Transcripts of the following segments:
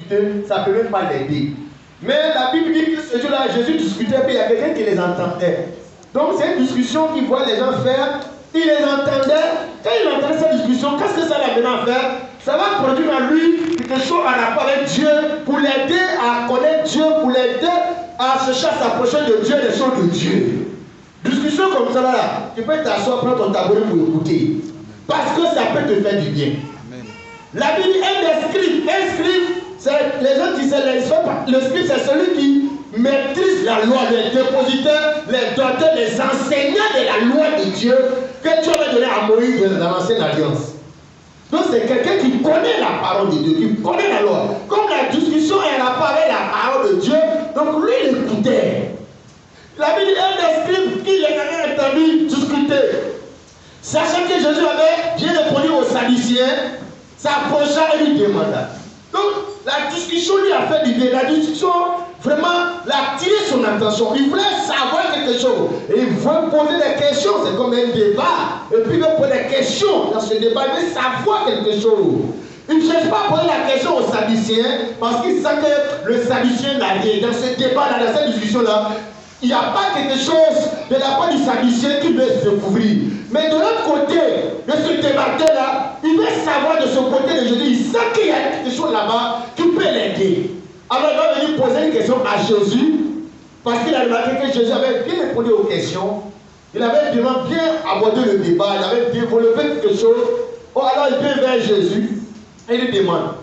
discuter, ça ne peut même pas l'aider. Mais la Bible dit que ce jour-là, Jésus discutait, puis il y a quelqu'un qui les entendait. Donc c'est une discussion qu'il voit les gens faire. Il les entendait. Quand il entendait cette discussion, qu'est-ce que ça l'amène à faire? Ça va produire en lui quelque chose en rapport avec Dieu, pour l'aider à connaître Dieu, pour l'aider à chercher à s'approcher de Dieu, des choses de Dieu. Discussion comme ça là, tu peux t'asseoir, prendre ton tabouret pour écouter. Parce que ça peut te faire du bien. Amen. La Bible dit un scribe, c'est les gens qui se laissent faire. Le scribe, c'est celui qui maîtrise la loi, les dépositaires, les docteurs, les enseignants de la loi de Dieu que Dieu avait donné à Moïse dans l'ancienne alliance. Donc c'est quelqu'un qui connaît la parole de Dieu, qui connaît la loi. Comme la discussion est en rapport avec la parole de Dieu, donc lui il écoutait. La Bible dit un scribe qui les avait entendu discuter. Sachant que Jésus avait bien répondu aux Sadducéens, s'approcha et lui demanda. Donc la discussion lui a fait du bien. La discussion vraiment l'a attiré son attention. Il voulait savoir quelque chose. Et il veut poser des questions. C'est comme un débat. Et puis il veut poser des questions dans ce débat. Il veut savoir quelque chose. Il ne cherche pas à poser la question aux Sadducéens parce qu'il sent que le Sadducéen n'a rien. Dans ce débat-là, dans cette discussion-là, il n'y a pas quelque chose de la part du Sadducéen qui veut se couvrir. Mais de l'autre côté de ce débatteur-là, il veut savoir de ce côté de Jésus. Il sent qu'il y a quelque chose là-bas qui peut l'aider. Alors il va venir poser une question à Jésus, parce qu'il a remarqué que Jésus avait bien répondu aux questions. Il avait vraiment bien abordé le débat, il avait développé quelque chose. Oh, alors il vient vers Jésus et il lui demande,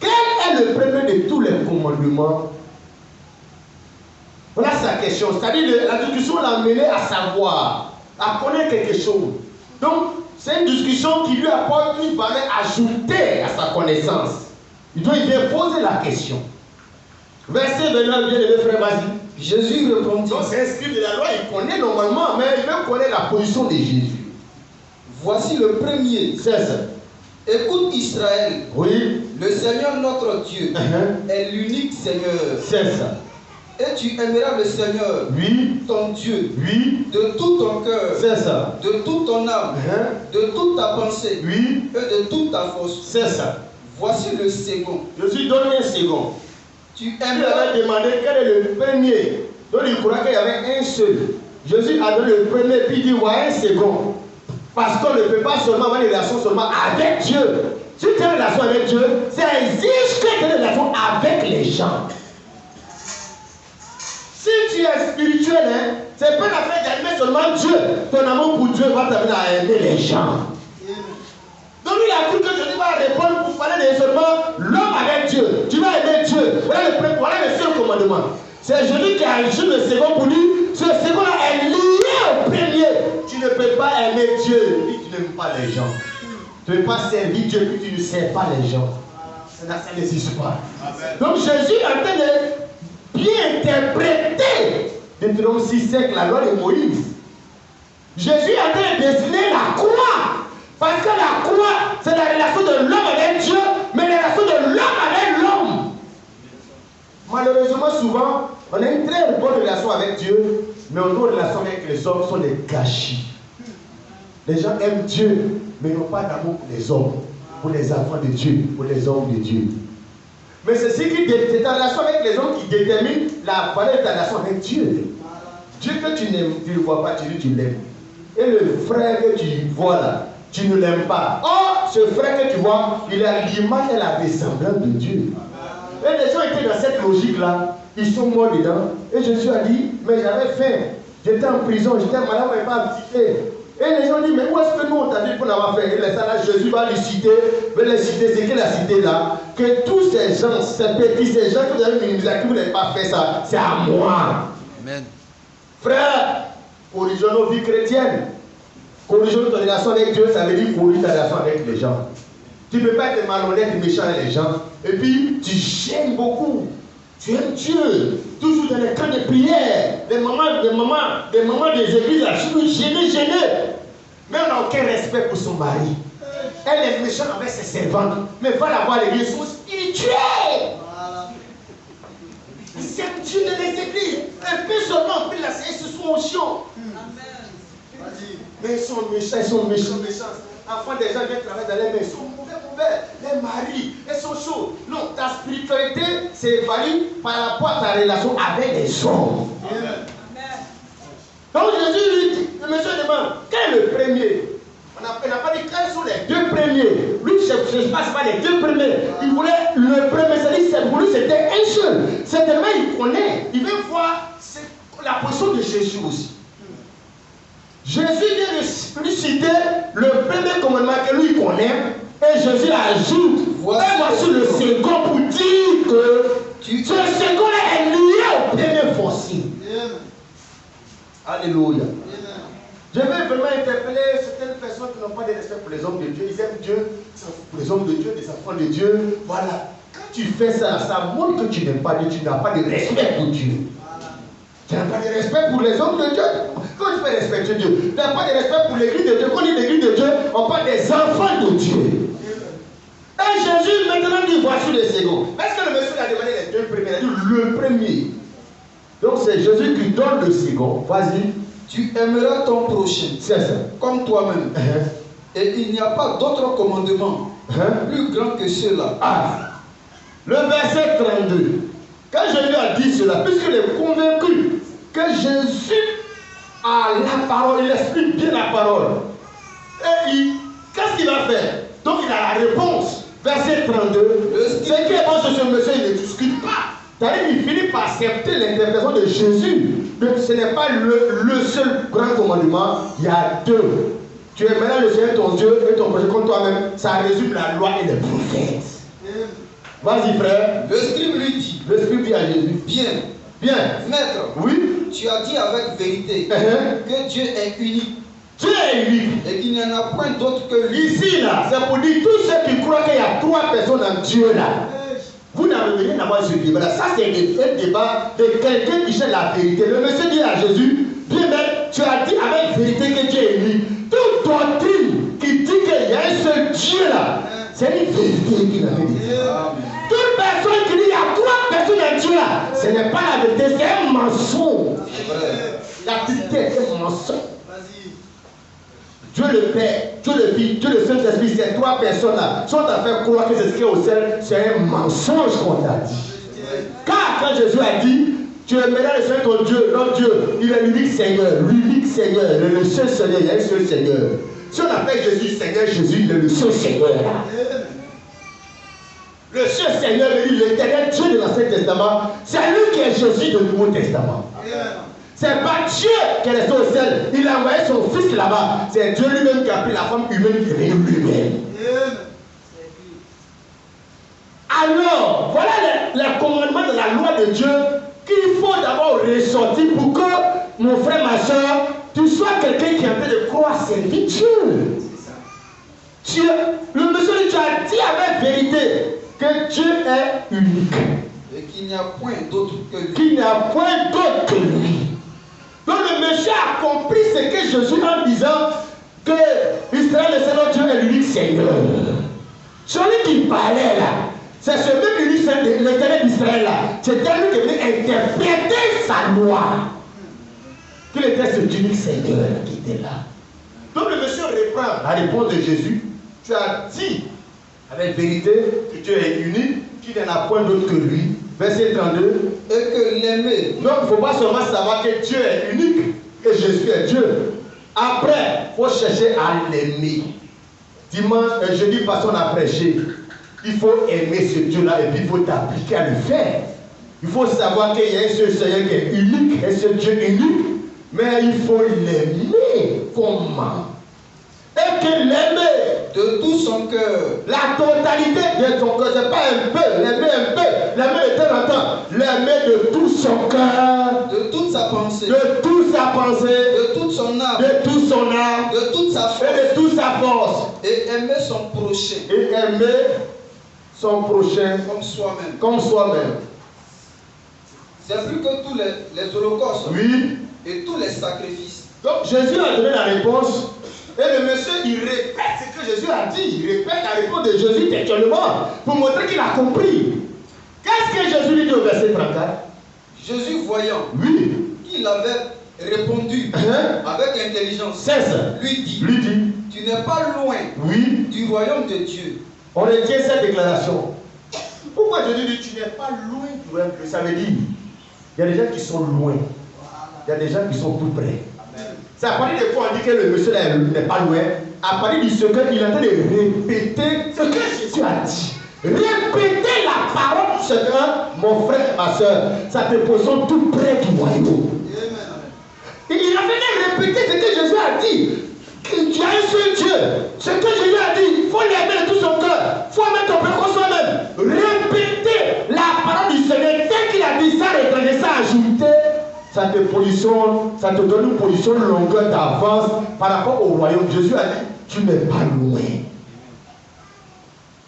quel est le premier de tous les commandements? Voilà sa question. C'est-à-dire la discussion l'a mené à savoir, à connaître quelque chose. Donc, c'est une discussion qui lui apporte une valeur ajoutée à sa connaissance. Il doit bien poser la question. Verset 29, bien aimé frère, vas-y. Jésus répondit. Donc, c'est inscrit de la loi, il connaît normalement, mais il veut connaître la position de Jésus. Voici le premier. C'est ça. Écoute Israël. Oui. Le Seigneur notre Dieu est l'unique Seigneur. C'est ça. Et tu aimeras le Seigneur, oui, ton Dieu, oui, de tout ton cœur, c'est ça, de toute ton âme, de toute ta pensée, oui, et de toute ta force. C'est ça. Voici le second. Je suis donné un second. Tu aimeras demander quel est le premier. Donc il croit qu'il y avait un seul. Jésus a donné le premier, puis il dit ouais, un second. Parce qu'on ne peut pas seulement avoir une relation seulement avec Dieu. Si tu as une relation avec Dieu, ça exige que tu aies une relation avec les gens. Si tu es spirituel, hein, c'est pas la peine d'aimer seulement Dieu. Ton amour pour Dieu va t'amener à aimer les gens. Donc il a cru que Jésus va répondre pour parler de seulement l'homme avec Dieu. Tu vas aimer Dieu. Voilà le seul commandement. C'est Jésus qui a agi le second pour lui. Ce second-là est lié au premier. Tu ne peux pas aimer Dieu et tu n'aimes pas les gens. Tu ne peux pas servir Dieu et tu ne sers pas les gens. Ça n'existe pas. Amen. Donc Jésus est en train de bien interpréter Deutéronome 6:5, la loi de Moïse. Jésus est en train de dessiner la croix. Parce que la croix, c'est la relation de l'homme avec Dieu, mais la relation de l'homme avec l'homme. Malheureusement, souvent, on a une très bonne relation avec Dieu, mais nos relations avec les hommes sont des gâchis. Les gens aiment Dieu, mais n'ont pas d'amour pour les hommes, pour les enfants de Dieu, pour les hommes de Dieu. Mais c'est ta relation avec les hommes qui détermine la valeur de ta relation avec Dieu. Dieu que tu n'aimes, tu ne le vois pas, tu l'aimes. Et le frère que tu vois là, tu ne l'aimes pas. Or, ce frère que tu vois, il a l'image et la ressemblance de Dieu. Et les gens étaient dans cette logique-là. Ils sont morts dedans. Et Jésus a dit, mais j'avais faim. J'étais en prison, j'étais malade, on ne m'a pas visité. Et les gens disent, mais où est-ce que nous on t'a dit pour l'avoir fait? Et là, Jésus va les citer. C'est qu'il a cité là. Que tous ces gens, ces petits, ces gens que vous avez minimisés, qui vous n'avez pas fait ça, c'est à moi. Amen. Frère, corrigeons nos vies chrétiennes. Corrigeons ton relation avec Dieu, ça veut dire corriger ta relation avec les gens. Tu ne peux pas être malhonnête et méchant avec les gens. Et puis, tu gênes beaucoup. Tu aimes Dieu. Toujours dans les camps de prière. Des mamans des églises, là, toujours gênées. Mais on n'a aucun respect pour son mari. Elle est méchante avec ses servantes. Mais va la voir, l'église, ils sont spirituels. Ils aiment Dieu dans les églises. Un peu seulement, puis là, ils se sont au chiant. Mais ils sont méchants. Enfants des gens viennent travailler dans les mains, ils sont mauvais. père, les maris, elles sont chauds. Non, ta spiritualité, c'est valide par rapport à ta relation avec les hommes. Donc Jésus lui dit, le monsieur demande, quel est le premier? On n'a pas dit quels sont les deux premiers. Lui, je ne passe pas les deux premiers. Il voulait le premier, c'est-à-dire pour lui, c'était un seul. Certainement, il connaît. Il veut voir la position de Jésus aussi. Jésus vient lui citer le premier commandement que lui connaît. Et Jésus ajoute, voici le second pour dire que ce second-là est lié au premier forcé. Alléluia. Je vais vraiment interpeller certaines personnes qui n'ont pas de respect pour les hommes de Dieu. Ils aiment Dieu, pour les hommes de Dieu, des enfants de Dieu. Voilà. Quand tu fais ça, ça montre que tu n'aimes pas Dieu, tu n'as pas de respect pour Dieu. Tu n'as pas de respect pour les hommes de Dieu. Quand tu fais respecter Dieu, tu n'as pas de respect pour l'église de Dieu. Quand on dit l'église de Dieu, on parle des enfants de Dieu. Et Jésus maintenant dit voici le second. Est-ce que le monsieur a demandé les deux premiers? Il a dit le premier. Donc c'est Jésus qui donne le second. Vas-y. Tu aimeras ton prochain. C'est ça. Comme toi-même. Et il n'y a pas d'autre commandement plus grand que cela. Ah. Le verset 32. Quand Jésus a dit cela, puisqu'il est convaincu que Jésus a la parole, il explique bien la parole. Et qu'est-ce qu'il va faire? Donc il a la réponse. Verset 32. Ce qui est bon sur ce monsieur, il ne discute pas. C'est-à-dire qu'il finit par accepter l'interprétation de Jésus. Donc ce n'est pas le seul grand commandement, il y a deux. Tu aimeras le Seigneur ton Dieu et ton prochain comme toi-même. Ça résume la loi et les prophètes. Vas-y frère. Le scribe lui dit. Le scribe dit à Jésus. Bien. Bien. Maître. Oui. Tu as dit avec vérité que Dieu est unique. Dieu est unique. Et qu'il n'y en a point d'autre que lui. Ici là, c'est pour dire tous ceux qui croient qu'il y a trois personnes en Dieu là. Vous n'avez rien à voir ce débat là. Ça c'est un débat de quelqu'un qui cherche la vérité. Le monsieur dit à Jésus, bien maître, tu as dit avec vérité que Dieu est unique. Toute doctrine qui dit qu'il y a un seul Dieu là, c'est une vérité qu'il a dit. Toute personne qui dit qu'il y a trois personnes en Dieu là, ce n'est pas la vérité, c'est un mensonge. La vérité est un mensonge. Dieu le Père, Dieu le Fils, Dieu le Saint-Esprit, ces trois personnes-là sont à faire croire que c'est ce qui est au ciel, c'est un mensonge qu'on t'a dit. Car quand Jésus a dit, tu aimeras le Seigneur ton Dieu, notre Dieu, il est l'unique Seigneur, le seul Seigneur, il y a un seul Seigneur. Si on appelle Jésus Seigneur, Jésus, il est le seul Seigneur. Le seul Seigneur, l'éternel Dieu de l'Ancien Testament, c'est lui qui est Jésus du Nouveau Testament. C'est pas Dieu qui est resté au ciel. Il a envoyé son fils là-bas. C'est Dieu lui-même qui a pris la forme humaine et lui-même. Alors, voilà les commandements de la loi de Dieu qu'il faut d'abord ressortir pour que, mon frère, ma soeur, tu sois quelqu'un qui est en train de croire servir Dieu. Dieu, le monsieur, tu as dit avec vérité que Dieu est unique. Et qu'il n'y a point d'autre que lui. Qu'il n'y a point d'autre que lui. Donc le monsieur a compris ce que Jésus en disant que Israël, le Seigneur Dieu est l'unique Seigneur. Celui qui parlait là, c'est ce même unique Seigneur, l'éternel d'Israël là. C'était lui qui venait interpréter sa loi. Qu'il était ce unique Seigneur qui était là. Donc le monsieur reprend la réponse de Jésus. Tu as dit avec vérité que Dieu est unique, qu'il n'y en a point d'autre que lui. Verset 32. Et que l'aimer. Donc il ne faut pas seulement savoir que Dieu est unique et Jésus est Dieu. Après, il faut chercher à l'aimer. Dimanche, jeudi passé, on a prêché. Il faut aimer ce Dieu-là et puis il faut t'appliquer à le faire. Il faut savoir qu'il y a un seul Seigneur qui est unique, un seul Dieu unique, mais il faut l'aimer. Comment? Et que l'aimer de tout son cœur. La totalité de ton cœur, c'est pas un peu, l'aimer un peu, l'aimer de temps en temps, l'aimer de tout son cœur, de toute sa pensée, de toute sa pensée, de toute son âme, de tout son âme, de toute sa force, et de toute sa force, et aimer son prochain, et aimer son prochain comme soi-même. Comme soi-même. C'est plus que tous les holocaustes, oui, et tous les sacrifices. Donc Jésus a donné la réponse. Et le monsieur, il répète ce que Jésus a dit. Il répète la réponse de Jésus textuellement pour montrer qu'il a compris. Qu'est-ce que Jésus lui dit au verset 34? Jésus, voyant qu'il avait répondu avec intelligence, lui dit, tu n'es pas loin du royaume de Dieu. On retient cette déclaration. Pourquoi Jésus dit tu n'es pas loin du royaume de Dieu? Ça veut dire il y a des gens qui sont loin. Il y a des gens qui sont tout près. C'est à partir de quoi on dit que le monsieur n'est pas loin. À partir du secret, il est en train de répéter ce que Jésus a dit. Répéter la parole du Seigneur, mon frère et ma soeur, ça te positionne tout près du royaume. Et il a fait répéter ce que Jésus a dit. Que tu as un seul Dieu. Ce que Jésus a dit, il faut l'aimer de tout son cœur. Il faut mettre ton prénom soi-même. Répéter la parole du Seigneur. Tel qu'il a dit ça, retraiter ça, ajouter, ça te positionne, ça te donne une position de longueur d'avance par rapport au royaume. Jésus a dit, tu n'es pas loin.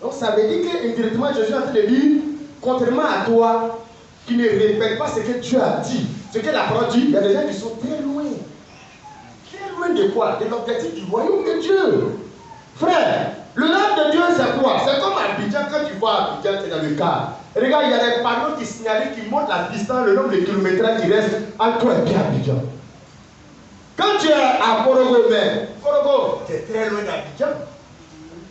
Donc ça veut dire qu'indirectement Jésus est en train de dire, contrairement à toi, qui ne répète pas ce que Dieu a dit, ce que la parole dit, il y a des gens qui sont très loin. Très loin de quoi? De l'objectif du royaume de Dieu. Frère, le rêve de Dieu c'est quoi? C'est comme Abidjan, quand tu vois Abidjan, c'est dans le cas. Regarde, il y a des panneaux qui signalent, qui montrent la distance, le nombre de kilomètres qui reste entre toi et Abidjan. Quand tu es à Korogo, mais Korogo, tu es très loin d'Abidjan.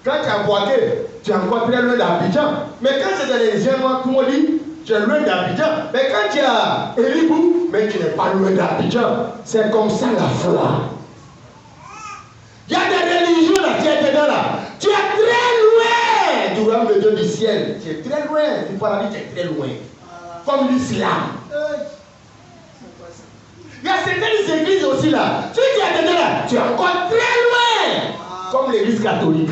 Quand tu es à Boaké, tu es encore très loin d'Abidjan. Mais quand c'est dans les Génois, tout le monde dit, tu es loin d'Abidjan. Mais quand tu es à Eribou, mais tu n'es pas loin d'Abidjan. C'est comme ça la foi. Il y a des religions là, tu es dedans là. Tu es très loin du royaume de Dieu du ciel. Tu es très loin du paradis, tu es très loin. Comme l'islam. Il y a certaines églises aussi là. Si tu es dedans là, tu es encore très loin. Comme l'église catholique.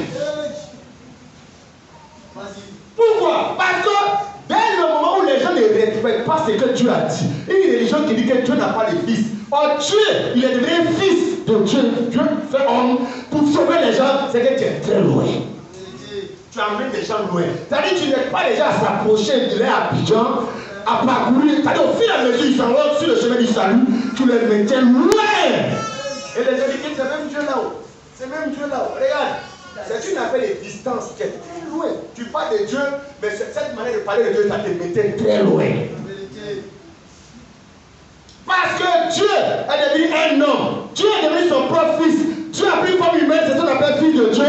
Pourquoi? Parce que dès le moment où les gens ne respectent pas ce que Dieu a dit, une religion qui dit que Dieu n'a pas de fils. Or Dieu, il est devenu fils de Dieu. Dieu fait homme pour sauver les gens, c'est que tu es très loin. Tu emmènes des gens loin. C'est-à-dire que tu n'aides pas les gens à s'approcher de leur Abidjan, à parcourir. C'est-à-dire au fur et à mesure ils s'en vont sur le chemin du salut, tu les maintiens loin. Et les gens disent, c'est même Dieu là-haut. C'est même Dieu là-haut. Regarde. C'est une affaire de distance qui est très loin. Tu parles de Dieu, mais cette manière de parler de Dieu, ça te mettait très loin. Parce que Dieu est devenu un homme. Dieu est devenu son propre fils. Dieu a pris forme humaine, c'est ce qu'on appelle fils de Dieu.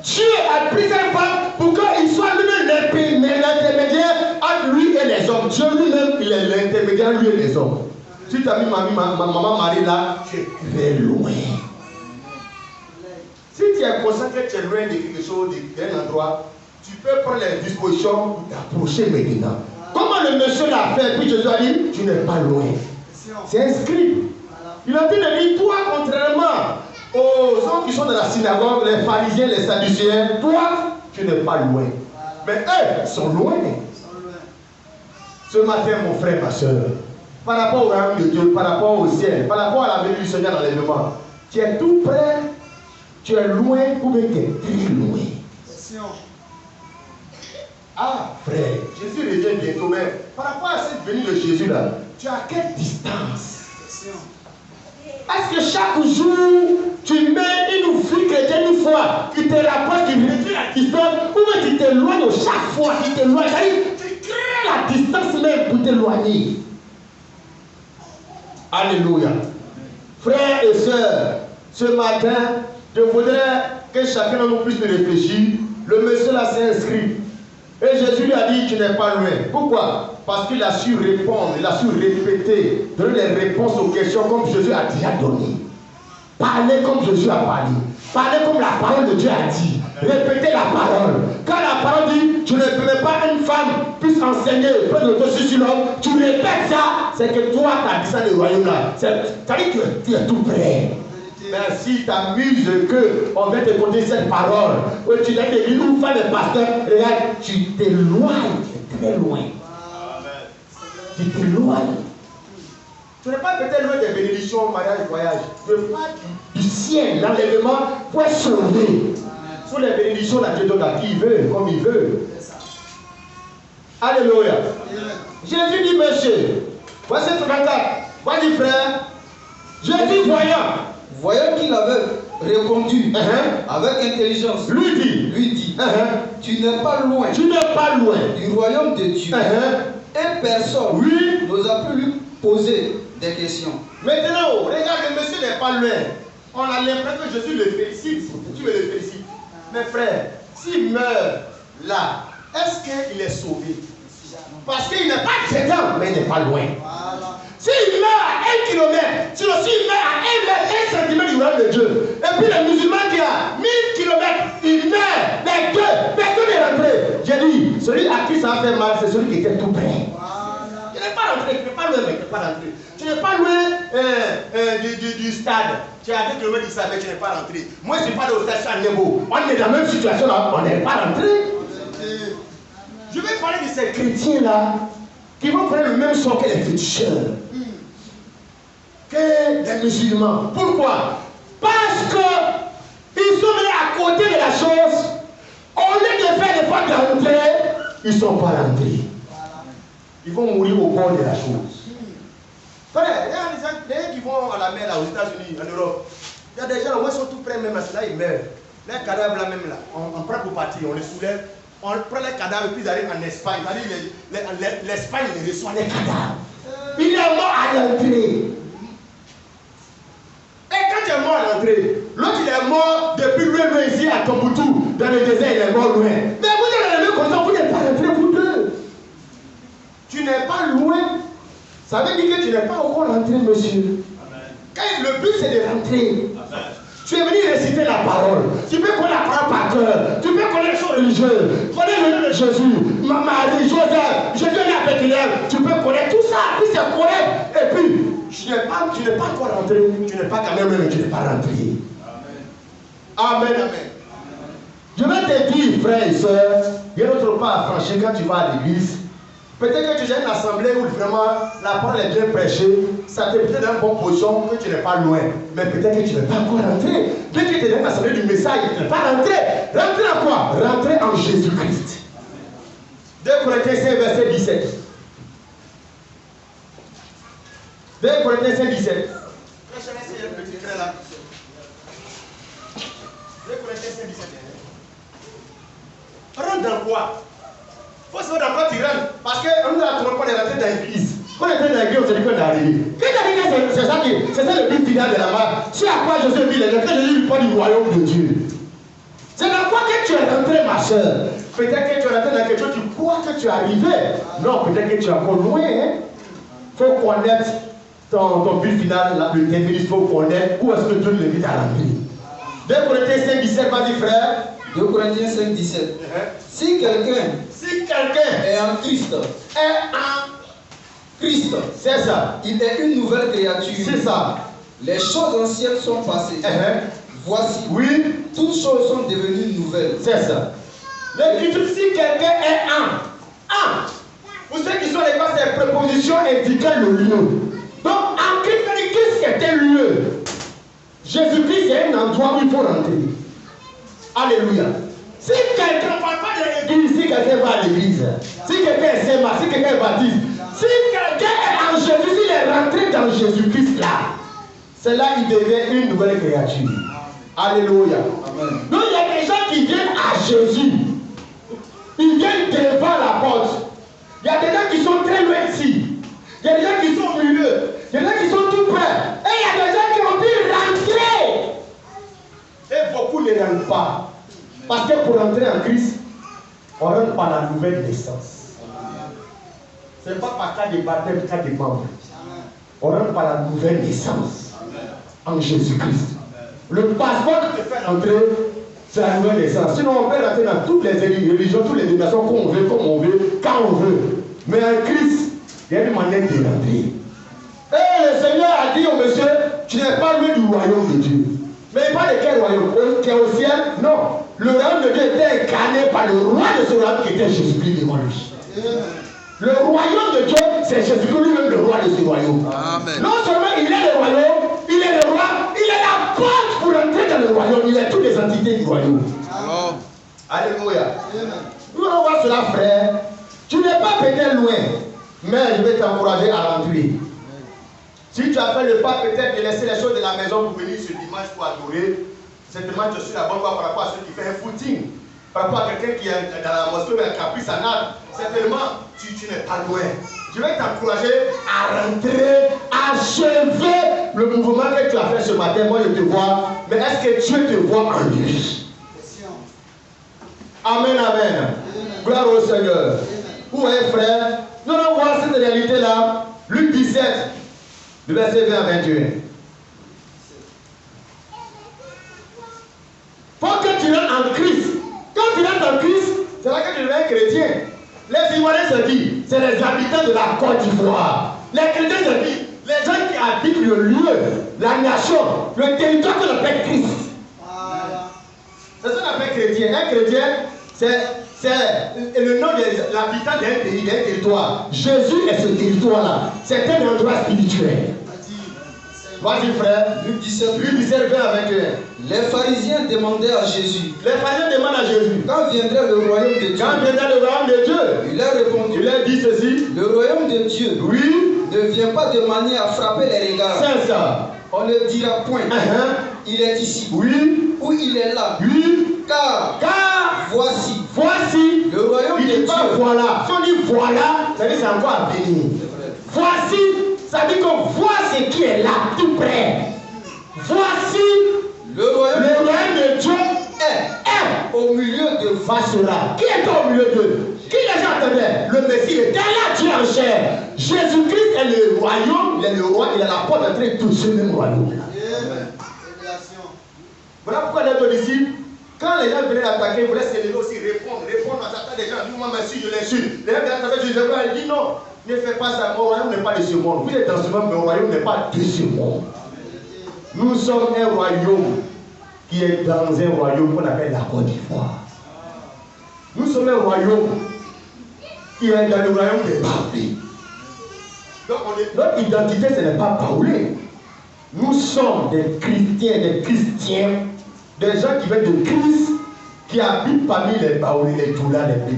Dieu a pris cette femme pour qu'il soit lui-même l'intermédiaire entre lui et les hommes. Dieu lui-même, il est l'intermédiaire lui et les hommes. Si tu as mis ma maman Marie là, tu es très loin. Si tu es conscient que tu es loin de quelque chose, d'un endroit, tu peux prendre les dispositions pour t'approcher maintenant. Comment le monsieur l'a fait? Puis Jésus a dit, tu n'es pas loin. C'est inscrit. Il a dit de dire, toi, contrairement aux hommes qui sont dans la synagogue, les pharisiens, les sadducéens, toi, tu n'es pas loin. Mais eux, ils sont loin. Ce matin, mon frère, ma soeur, par rapport au royaume de Dieu, par rapport au ciel, par rapport à la venue du Seigneur dans l'enlèvement, tu es tout près. Tu es loin ou bien tu es très loin. Ah, frère, Jésus revient bientôt, mais par rapport à cette venue de Jésus là, tu as à quelle distance? Est-ce que chaque jour, tu mets une vie chrétienne une fois, qui te rapproche, qui réduit la distance, ou bien tu t'éloignes chaque fois, tu t'éloignes, tu crées la distance même pour t'éloigner. Alléluia. Frères et sœurs, ce matin, je voudrais que chacun de nous puisse réfléchir. Le monsieur là s'est inscrit. Et Jésus lui a dit, tu n'es pas loin. Pourquoi? Parce qu'il a su répondre, il a su répéter, donner les réponses aux questions comme Jésus a déjà donné. Parler comme Jésus a parlé. Parler comme la parole de Dieu a dit. Répéter la parole. Quand la parole dit, tu ne permets pas une femme puisse enseigner, prendre le dessus sur l'homme, tu répètes ça, c'est que toi, tu as dit ça le royaume là. C'est-à-dire que tu es tout près. Mais si tu t'amuses qu'on vient te conter cette parole, ou tu as dit une femme et pasteur, regarde, tu t'éloignes, tu es très loin. Tu t'éloignes. Tu n'es pas peut-être loin des bénédictions, mariage, voyage. Tu parles du ciel, l'enlèvement, pour être sauvé. Sur les bénédictions, là, Dieu donne à qui il veut, comme il veut. Alléluia. Jésus dit, monsieur, voici 34. Vas-y, frère. Jésus voyant. Voyant qu'il avait répondu avec intelligence, lui dit, tu n'es pas loin. Tu n'es pas loin du royaume de Dieu. Et personne n'osa plus lui poser des questions. Maintenant, regarde, le monsieur n'est pas loin. On a l'impression que Jésus le félicite. Tu me le félicites. Mais frère, s'il meurt là, est-ce qu'il est sauvé? Parce qu'il n'est pas dedans, mais il n'est pas loin. S'il meurt à 1 km, s'il meurt à 1 cm du royaume de Dieu, et puis le musulman qui a 1000 km, il meurt, mais personne n'est rentré. J'ai dit, celui à qui ça a fait mal, c'est celui qui était tout près. Tu n'es pas rentré, tu n'es pas loin, mais tu n'es pas rentré. Tu n'es pas loin du stade. Tu as 2 km du stade, mais tu n'es pas rentré. Moi, je ne suis pas au stade Nebo. On est dans la même situation là, on n'est pas rentré. Je vais parler de ces chrétiens-là qui vont faire le même sort que les féticheurs, que les musulmans. Pourquoi? Parce qu'ils sont venus à côté de la chose. Au lieu de faire l'effort d'entrer, ils ne sont pas rentrés. Ils vont mourir au bord de la chose. Frère, il y a des gens qui vont à la mer là, aux États-Unis, en Europe. Il y a des gens, où ils sont tout près même, là, ils meurent. Les cadavres là même là, on prend pour partir, on les soulève. On prend les cadavres et puis ils arrivent en Espagne. L'Espagne les reçoit les cadavres. Il est mort à l'entrée. Et quand il est mort à l'entrée, l'autre il est mort depuis loin ici à Tombouctou, dans le désert, il est mort loin. Mais vous êtes le même comme ça, vous n'êtes pas rentrés vous deux. Tu n'es pas loin. Ça veut dire que tu n'es pas encore rentré, monsieur. Quand le but c'est de rentrer. Amen. Tu es venu réciter la parole. Tu peux connaître la parole par cœur. Tu peux connaître les choses religieuses. Connaître le nom de Jésus. Marie, Joseph, Jésus est à Bethléem. Tu peux connaître tout ça. Puis c'est correct. Et puis, tu n'es pas encore rentré. Tu n'es pas quand même, mais tu n'es pas rentré. Amen. Amen. Je vais te dire, frères et sœurs, il y a d'autres pas à franchir quand tu vas à l'église. Peut-être que tu as une assemblée où vraiment la parole est bien prêchée, ça te peut-être dans une bonne position que tu n'es pas loin, mais peut-être que tu n'es pas encore rentré. Dès que tu es dans une assemblée du message, tu n'es pas rentré. Rentré à quoi? Rentré en Jésus-Christ. 2 Corinthiens 5, verset 17. 2 Corinthiens 5, 17. 2 Corinthiens 5, 17. Rentre dans quoi? Il faut savoir dans quoi tu rentres. Parce que nous n'avons pas rentré dans l'église. Quand on est dans l'église, on se dit qu'on est arrivé. C'est ça le but final de la marque. C'est à quoi Jésus dit les gens. Quand Jésus lui parle du royaume de Dieu. C'est dans quoi que tu es rentré, ma soeur. Peut-être que tu es rentré dans quelque chose, tu crois que tu es arrivé. Non, peut-être que tu es encore loin. Il faut connaître ton but final, le terminus. Il faut connaître où est-ce que Dieu l'invite à rentrer. 2 Corinthiens 5, 17, vas-y frère. 2 Corinthiens 5, 17. Si quelqu'un est en Christ, c'est ça. Il est une nouvelle créature. C'est ça. Les choses anciennes sont passées. Voici. Oui. Toutes choses sont devenues nouvelles. C'est ça. L'écriture, si quelqu'un est en. Vous savez qui sont les bases des prépositions indiquant le lieu. Donc, en Christ, c'était le lieu. Jésus-Christ, c'est un endroit où il faut rentrer. Alléluia. Si quelqu'un ne parle pas de l'église, si quelqu'un va à l'église, si quelqu'un est saint, si quelqu'un est baptiste, si quelqu'un est en Jésus, s'il est rentré dans Jésus-Christ là, c'est là qu'il devient une nouvelle créature. Alléluia. Amen. Donc il y a des gens qui viennent à Jésus. Ils viennent devant la porte. Il y a des gens qui sont très loin ici. Il y a des gens qui sont au milieu. Il y a des gens qui sont tout près. Et il y a des gens qui ont pu rentrer. Et beaucoup ne rentrent pas. Parce que pour entrer en Christ, on rentre par la nouvelle naissance. Ce n'est pas par cas de baptême, cas de membres. On rentre par la nouvelle naissance. En Jésus-Christ. Le passeport qui te fait rentrer, c'est la nouvelle naissance. Sinon, on peut rentrer dans toutes les religions, toutes les dénominations qu'on veut, comme on veut, quand on veut. Mais en Christ, il y a une manière de rentrer. Et le Seigneur a dit au monsieur, tu n'es pas loin du royaume de Dieu. Mais pas de quel royaume? Qui est au ciel? Non. Le royaume de Dieu était incarné par le roi de ce royaume qui était Jésus-Christ devant lui. Le royaume de Dieu, c'est Jésus-Christ lui-même le roi de ce royaume. Amen. Non seulement il est le royaume, il est le roi, il est la porte pour entrer dans le royaume. Il est toutes les entités du royaume. Amen. Alléluia. Nous allons voir cela, frère. Tu n'es pas peut-être loin, mais je vais t'encourager à rentrer. Si tu as fait le pas peut-être de laisser les choses de la maison pour venir ce dimanche pour adorer, certainement tu suis la bonne voie par rapport à celui qui fait un footing, par rapport à quelqu'un qui est dans la mosquée mais qui a pris sa nappe, certainement tu n'es pas loin. Je vais t'encourager à rentrer, à achever le mouvement que tu as fait ce matin. Moi je te vois, mais est-ce que Dieu te voit en lui? Amen, amen. Gloire au Seigneur. Vous voyez, frère, nous allons voir cette réalité-là. Luc 17, le verset 20 à 21. Faut que tu rentres en Christ. Quand tu rentres en Christ, c'est là que tu deviens chrétien. Les Ivoiriens se disent, c'est les habitants de la Côte d'Ivoire. Les chrétiens se disent, les gens qui habitent le lieu, la nation, le territoire que l'on appelle Christ. C'est ça qu'on appelle chrétien. Un chrétien, c'est le nom de l'habitant d'un pays, d'un territoire. Jésus est ce territoire-là. C'est un endroit spirituel. Vas-y frère. Luc 17, 20 à 21. Les pharisiens demandaient à Jésus. Les pharisiens demandent à Jésus. Quand viendrait le royaume de Dieu? Quand viendra le royaume de Dieu? Il a répondu. Il a dit ceci. Le royaume de Dieu, Oui, ne vient pas de manière à frapper les regards. c'est ça. On ne dira point. Il est ici. Oui, Ou il est là. oui. Car voici. Voici. Le royaume Il de dit pas Dieu. voilà. Si on dit voilà, ça veut dire c'est encore à venir. Voici, ça veut dire qu'on voit ce qui est là, tout près. Voici, Le royaume le royaume de Dieu est au milieu de vous. passera. Qui est au milieu d'eux? Qui les attendaient? Le Messie était là, Dieu en chair. Jésus-Christ est le royaume, il est le roi, il a la porte d'entrée de tout ce même royaume. Voilà pourquoi les disciples, quand les gens venaient l'attaquer, ils voulaient se lever aussi, répondre à certains des gens. Moi, merci, je l'insulte. Les gens venaient attaquer Jésus, il dit non, ne fais pas ça, mon royaume n'est pas de ce monde. Vous êtes dans ce monde, mais mon royaume n'est pas de ce monde. Nous sommes un royaume qui est dans un royaume qu'on appelle la Côte d'Ivoire. Nous sommes un royaume qui est dans le royaume des Baoulés. Donc notre identité, ce n'est pas Baoulé. Nous sommes des chrétiens, des gens qui viennent de Christ, qui habitent parmi les Baoulés, les Doula, les Bébés.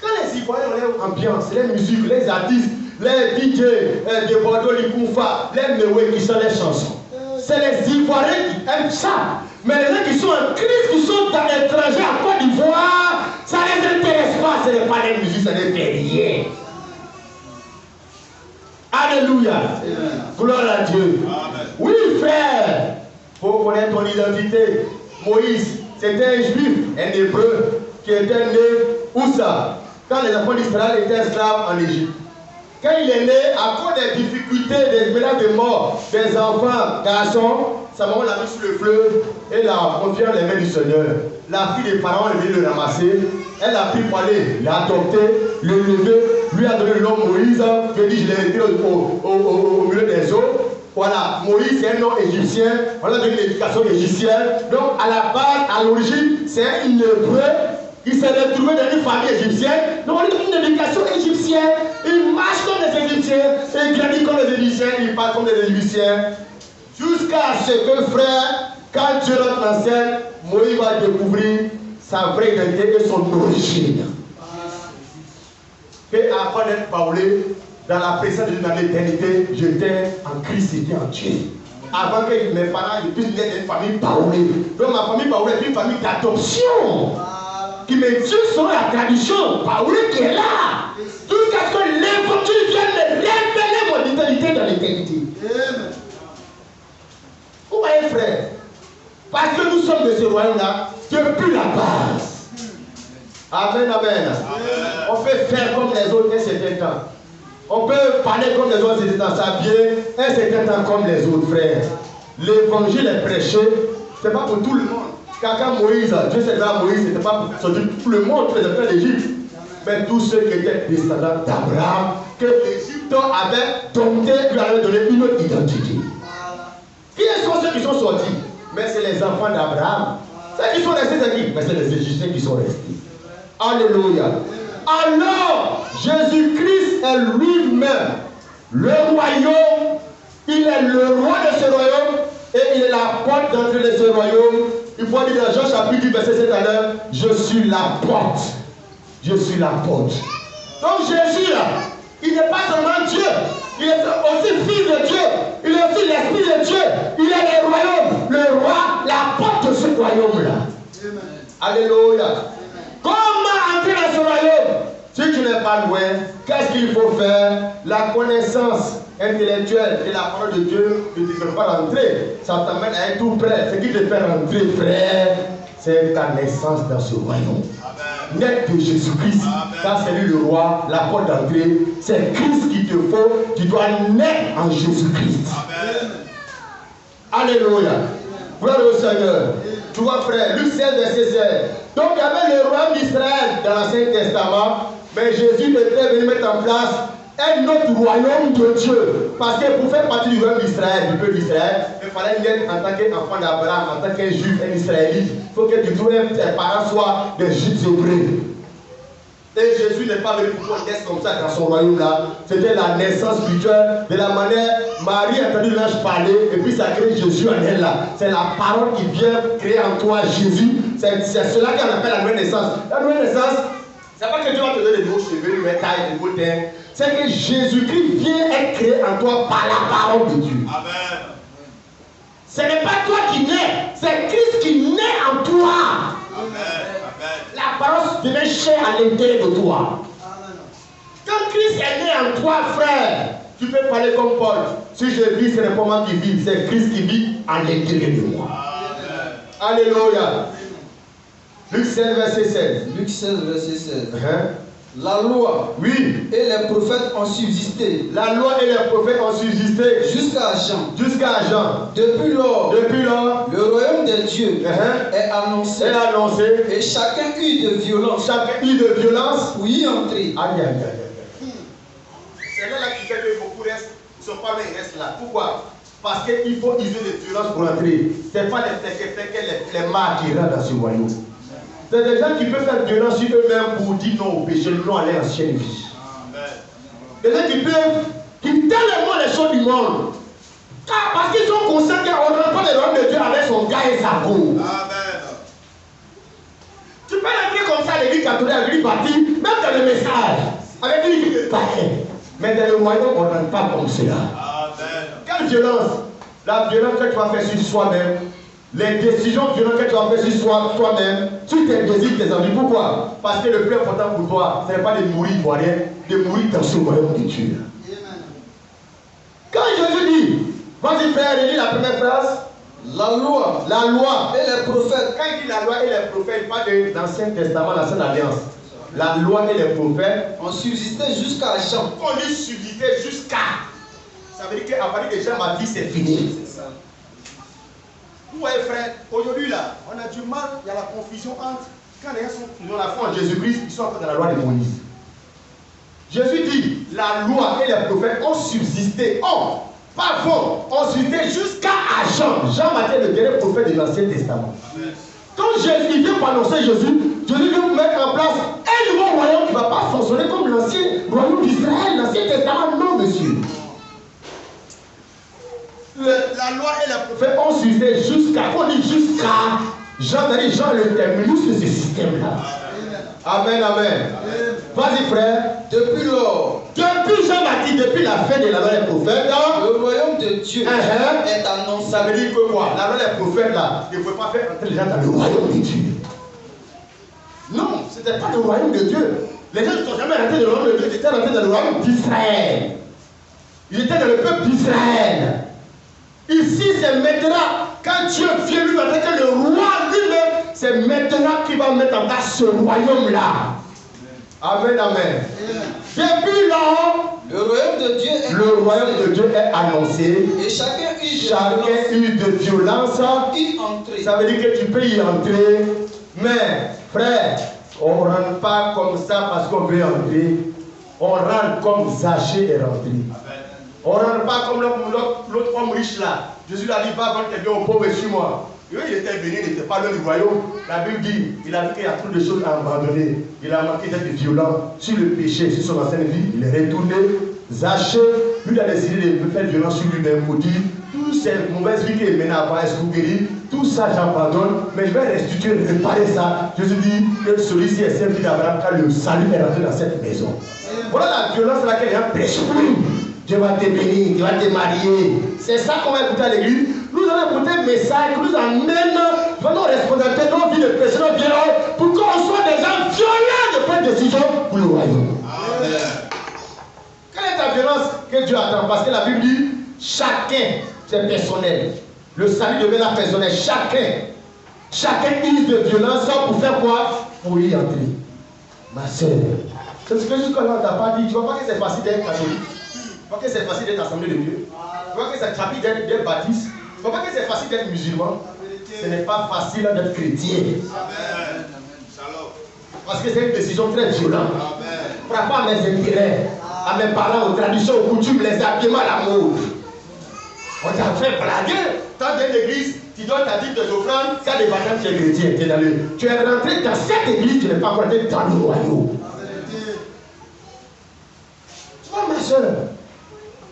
Quand les Ivoiriens ont leur ambiance, les musiques, les artistes, les DJ de Bordeaux, les Koufa, les Mewé qui sont les chansons, c'est les Ivoiriens qui aiment ça. Mais les gens qui sont en Christ, qui sont dans l'étranger, à Côte d'Ivoire, ça ne les intéresse pas, ce n'est pas les musiques, ça ne fait rien. Alléluia. Gloire à Dieu. Amen. Oui, frère. Il faut connaître ton identité. Moïse, c'était un juif, un hébreu, qui était né où ça? Quand les enfants d'Israël étaient esclaves en Égypte. Quand il est né, à cause des difficultés, des menaces de mort, des enfants, garçons, sa maman l'a mis sur le fleuve et l'a confié dans les mains du Seigneur. La fille des parents est venue le ramasser. Elle a pris pour aller l'adopter, le lever, lui a donné le nom Moïse. Je dis, je l'ai mis au milieu des eaux. Voilà, Moïse c'est un nom égyptien. On a donné l'éducation égyptienne. Donc à la base, à l'origine, c'est un hébreu qui s'est retrouvé dans une famille égyptienne. Donc on lui donne une éducation égyptienne. Il marche comme les Égyptiens, il grandit comme les Égyptiens, il parle comme les Égyptiens. Jusqu'à ce que, frère, quand Dieu rentre en scène, Moïse va découvrir sa vraie identité et son origine. Et avant d'être baoulé, dans la présence de Dieu dans l'éternité, j'étais en Christ, j'étais en Dieu. Avant que mes parents puissent naître une famille baoulée. Donc ma famille baoulée est une famille d'adoption. Qui me dit sur la tradition baoulée qui est là. Jusqu'à ce que l'évangile vienne me révéler mon identité dans l'éternité. Vous voyez, frère, parce que nous sommes de ce royaume-là depuis la base. Amen, amen. On peut faire comme les autres un certain temps. On peut parler comme les autres un certain temps. Ça vient un certain temps comme les autres, frères. L'évangile est prêché, ce n'est pas pour tout le monde. Quand Moïse, Dieu s'est donné à Moïse, ce n'était pas pour tout le monde, tous les habitants d'Égypte. Mais tous ceux qui étaient descendants d'Abraham, que l'Égypte avait dompté, lui avait donné une autre identité. Qui sont ceux qui sont sortis? Mais c'est les enfants d'Abraham. Ceux qui sont restés, c'est qui? Mais c'est les Égyptiens qui sont restés. Alléluia. Alors, Jésus-Christ est lui-même le royaume. Il est le roi de ce royaume et il est la porte d'entrée de ce royaume. Il faut dire dans Jean chapitre 10, verset 7 à l'heure, je suis la porte. Je suis la porte. Donc Jésus là, il n'est pas seulement Dieu, il est aussi fils de Dieu, il est aussi l'esprit de Dieu, il est le royaume, le roi, la porte de ce royaume-là. Alléluia. Comment entrer dans ce royaume? Si tu n'es pas loin, qu'est-ce qu'il faut faire? La connaissance intellectuelle et la parole de Dieu ne te fait pas rentrer. Ça t'amène à être tout près. Ce qui te fait rentrer, frère, c'est ta naissance dans ce royaume. Amen. naître de Jésus-Christ. Car c'est lui le roi, la porte d'entrée. C'est Christ qu'il te faut. Tu dois naître en Jésus-Christ. Alléluia. Gloire au Seigneur. Tu vois, frère, Luc 16, verset 16. Donc, il y avait le royaume d'Israël dans l'Ancien Testament. Mais Jésus était venu mettre en place un autre royaume de Dieu. Parce que pour faire partie du royaume d'Israël, du peuple d'Israël, il fallait naître en tant qu'enfant d'Abraham, en tant qu'un juif, un israélite. Il faut que tu trouves tes parents soient des juifs hébreux. Et Jésus n'est pas venu pour qu'on naisse comme ça dans son royaume-là. C'était la naissance spirituelle. De la manière, Marie a entendu l'ange parler, et puis ça crée Jésus en elle là. C'est la parole qui vient créer en toi Jésus. C'est cela qu'on appelle la nouvelle naissance. La nouvelle naissance, c'est pas que Dieu va te donner de nouveaux cheveux, une taille, de nouveaux teints. C'est que Jésus-Christ vient être créé en toi par la parole de Dieu. Amen. Ce n'est pas toi qui nais, c'est Christ qui naît en toi. Amen. La parole devient chère à l'intérieur de toi. Amen. Quand Christ est né en toi, frère, tu peux parler comme Paul. Si je vis, ce n'est pas moi qui vis, c'est Christ qui vit à l'intérieur de moi. Amen. Alléluia. Luc 16, verset 16. Luc 16, verset 16. La loi, oui, et les prophètes ont subsisté. La loi et les prophètes ont subsisté jusqu'à Jean. Jusqu'à Jean. Depuis lors, le royaume de Dieu est annoncé. Et chacun eut de violence. Pour y entrer. Aïe, aïe, aïe, aïe. C'est là qui fait que beaucoup restent, ils ne sont pas là, ils restent là. Pourquoi? Parce qu'il faut user de violence pour entrer. Ce n'est pas les marques qui rentrent dans ce royaume. C'est des gens qui peuvent faire violence sur eux-mêmes pour dire non au péché, non à l'ancienne vie. Des gens qui tellement les choses du monde. Parce qu'ils sont conscients qu'on ne rentre pas le royaume de Dieu avec son gars et sa go. Tu peux rentrer comme ça à l'église catholique, à l'église baptiste, même dans le message, avec l'église pareil. Mais dans le royaume, on ne rentre pas comme cela. Quelle violence? La violence que tu vas faire sur soi-même. Les décisions violentes que tu vas faire sur toi-même, sur tes désirs, tes envies. Pourquoi? Parce que le plus important pour toi, ce n'est pas de mourir pour rien, de mourir dans ce royaume de Dieu. Quand Jésus dit, vas-y frère, il dit la première phrase, la loi et les prophètes. Quand il dit la loi et les prophètes, il parle de l'Ancien Testament, l'Ancienne Alliance. La loi et les prophètes ont subsisté jusqu'à Jean. On dit subsisté jusqu'à. Ça veut dire qu'à partir de Jean-Baptiste, c'est fini. C'est ça. Vous voyez, frère, aujourd'hui là, on a du mal, il y a la confusion entre quand les gens sont dans la foi en Jésus-Christ, ils sont encore dans la loi de Moïse. Jésus dit, la loi et les prophètes ont subsisté. Ont subsisté jusqu'à Jean. Jean-Baptiste est le dernier prophète de l'Ancien Testament. Amen. Quand Jésus vient pour annoncer Jésus vient mettre en place un nouveau royaume qui ne va pas fonctionner comme l'ancien royaume d'Israël, l'Ancien Testament. Non, monsieur. La loi et les prophètes ont subsisté jusqu'à Jean, Jean le terminus de ce système-là. Amen, amen. Vas-y, frère. Depuis lors, depuis Jean-Baptiste, depuis la fin de la loi des prophètes, le royaume de Dieu est annoncé. Ça veut dire que quoi? La loi des prophètes, là, ne pouvait pas faire entrer les gens dans le royaume de Dieu. Non, ce n'était pas le royaume de Dieu. Les gens ne sont jamais rentrés dans le royaume de Dieu, ils étaient rentrés dans le royaume d'Israël. Ils étaient dans le peuple d'Israël. Ici, c'est maintenant, quand Dieu vient lui montrer que le roi lui-même, c'est maintenant qu'il va mettre en place ce royaume-là. Amen, amen. Depuis là, le royaume de Dieu est annoncé. Et chacun eut de violence. Ça veut dire que tu peux y entrer. Mais, frère, on ne rentre pas comme ça parce qu'on veut entrer. On rentre comme Zachée est rentré. On ne rentre pas comme l'autre homme riche là. Jésus a dit, va vendre tes biens aux pauvres et suis-moi. Il était venu, il n'était pas loin du royaume. La Bible dit, il a vu qu'il y a trop de choses à abandonner. Il a manqué d'être violent sur le péché, sur son ancienne vie. Il est retourné. Zachée, lui, il a décidé de faire violence sur lui-même pour dire, toutes ces mauvaises vies qu'il est mené à avoir escroquerie, tout ça j'abandonne, mais je vais restituer, réparer ça. Jésus dit que celui-ci est servi d'Abraham car le salut est rentré dans cette maison. Voilà la violence à laquelle il y a prêché. Dieu va te bénir, Dieu va te marier. C'est ça qu'on va écouter à l'église. Nous allons écouter un message qui nous amène dans nos responsabilités, nos vies de péché, nos violences, pour qu'on soit des gens violents de prendre des décisions pour le royaume. Amen. Quelle est ta violence que Dieu attend? Parce que la Bible dit, chacun, c'est personnel. Le salut devient la personnelle. Chacun use de violence pour faire quoi? Pour y entrer. Ma soeur, c'est ce que jusqu'à là on t'a pas dit. Tu vois pas que c'est facile d'être catholique. Tu vois que c'est facile d'être assemblée de Dieu. Tu vois que c'est rapide d'être baptiste. Tu vois pas que c'est facile d'être musulman. Ce n'est pas facile d'être chrétien. Amen. Parce que c'est une décision très violente. Par rapport à mes intérêts, à mes parents, aux traditions, aux coutumes, les habillements, la mode. On t'a fait blaguer. Dans une église, tu donnes ta dîme de offrande, ça des baptêmes, tu es chrétien. Tu es rentré dans cette église, tu n'es pas encore entré dans le royaume. Tu vois, ma soeur,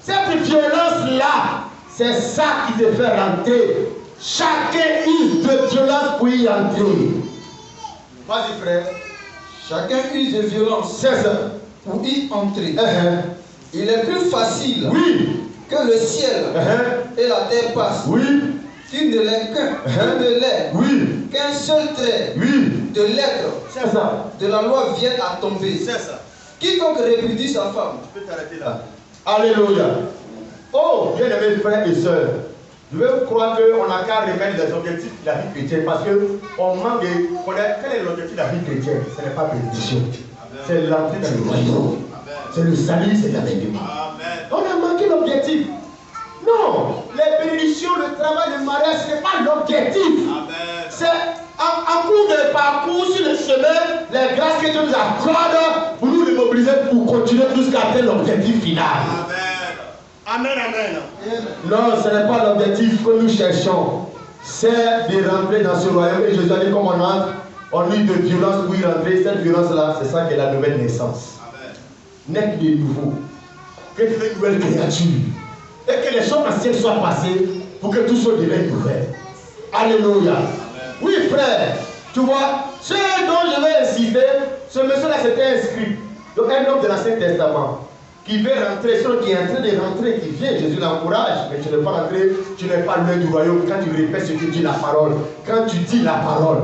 cette violence-là, c'est ça qui te fait rentrer. Chacun use de violence pour y entrer. Vas-y, frère. Chacun use de violence. C'est ça. Pour y entrer. Il est plus facile que le ciel et la terre passent. Qu'il ne l'est qu'un seul trait de l'être de la loi vient à tomber. C'est ça. Quiconque répudie sa femme. Tu peux t'arrêter là. Alléluia. Oh, bien-aimés frères et sœurs, je veux croire qu'on n'a qu'à remettre les objectifs de la vie chrétienne parce qu'on manque de connaître quel est l'objectif de la vie chrétienne. Ce n'est pas bénédiction. C'est l'entrée dans le royaume. C'est le salut, c'est l'avènement. On a manqué l'objectif. Non, les bénédictions, le travail, le mariage, ce n'est pas l'objectif. C'est en cours de parcours sur le chemin, les grâces que Dieu nous accorde pour nous mobiliser pour continuer jusqu'à atteindre l'objectif final. Amen, amen. Non, ce n'est pas l'objectif que nous cherchons. C'est de rentrer dans ce royaume. Et Jésus a dit, comme on entre, on use de violence pour y rentrer. Cette violence-là, c'est ça qui est la nouvelle naissance. Naître de nouveau. Que tu fais une nouvelle créature. Et que les choses anciennes soient passées pour que tout soit devenu nouvel. Alléluia. Oui, frère. Tu vois, ce dont je vais insister, ce monsieur-là s'était inscrit. Donc, un homme de l'Ancien Testament qui veut rentrer, celui qui est en train de rentrer, qui vient, Jésus l'encourage, mais tu n'es pas rentré, tu n'es pas loin du royaume. Quand tu répètes ce que dit la parole, quand tu dis la parole,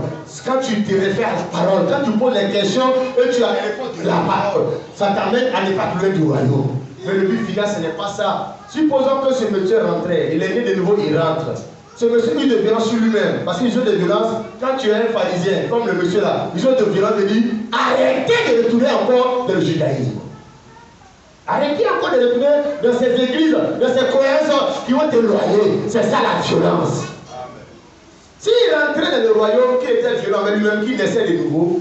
quand tu te réfères à la parole, quand tu poses les questions et tu as les réponses de la parole, ça t'amène à ne pas plus loin du royaume. Mais le but final, ce n'est pas ça. Supposons que ce monsieur rentrait, il est né de nouveau, il rentre. Ce monsieur a eu de violence sur lui-même, parce qu'ils ont de violence. Quand tu es un pharisien, comme le monsieur là, ils ont de violence de dire, arrêtez de retourner encore dans le judaïsme. Arrêtez encore de retourner dans ces églises, dans ces croyances qui vont t'éloigner. C'est ça la violence. S'il rentrait dans le royaume qui était violent avec lui-même, qui naissait de nouveau,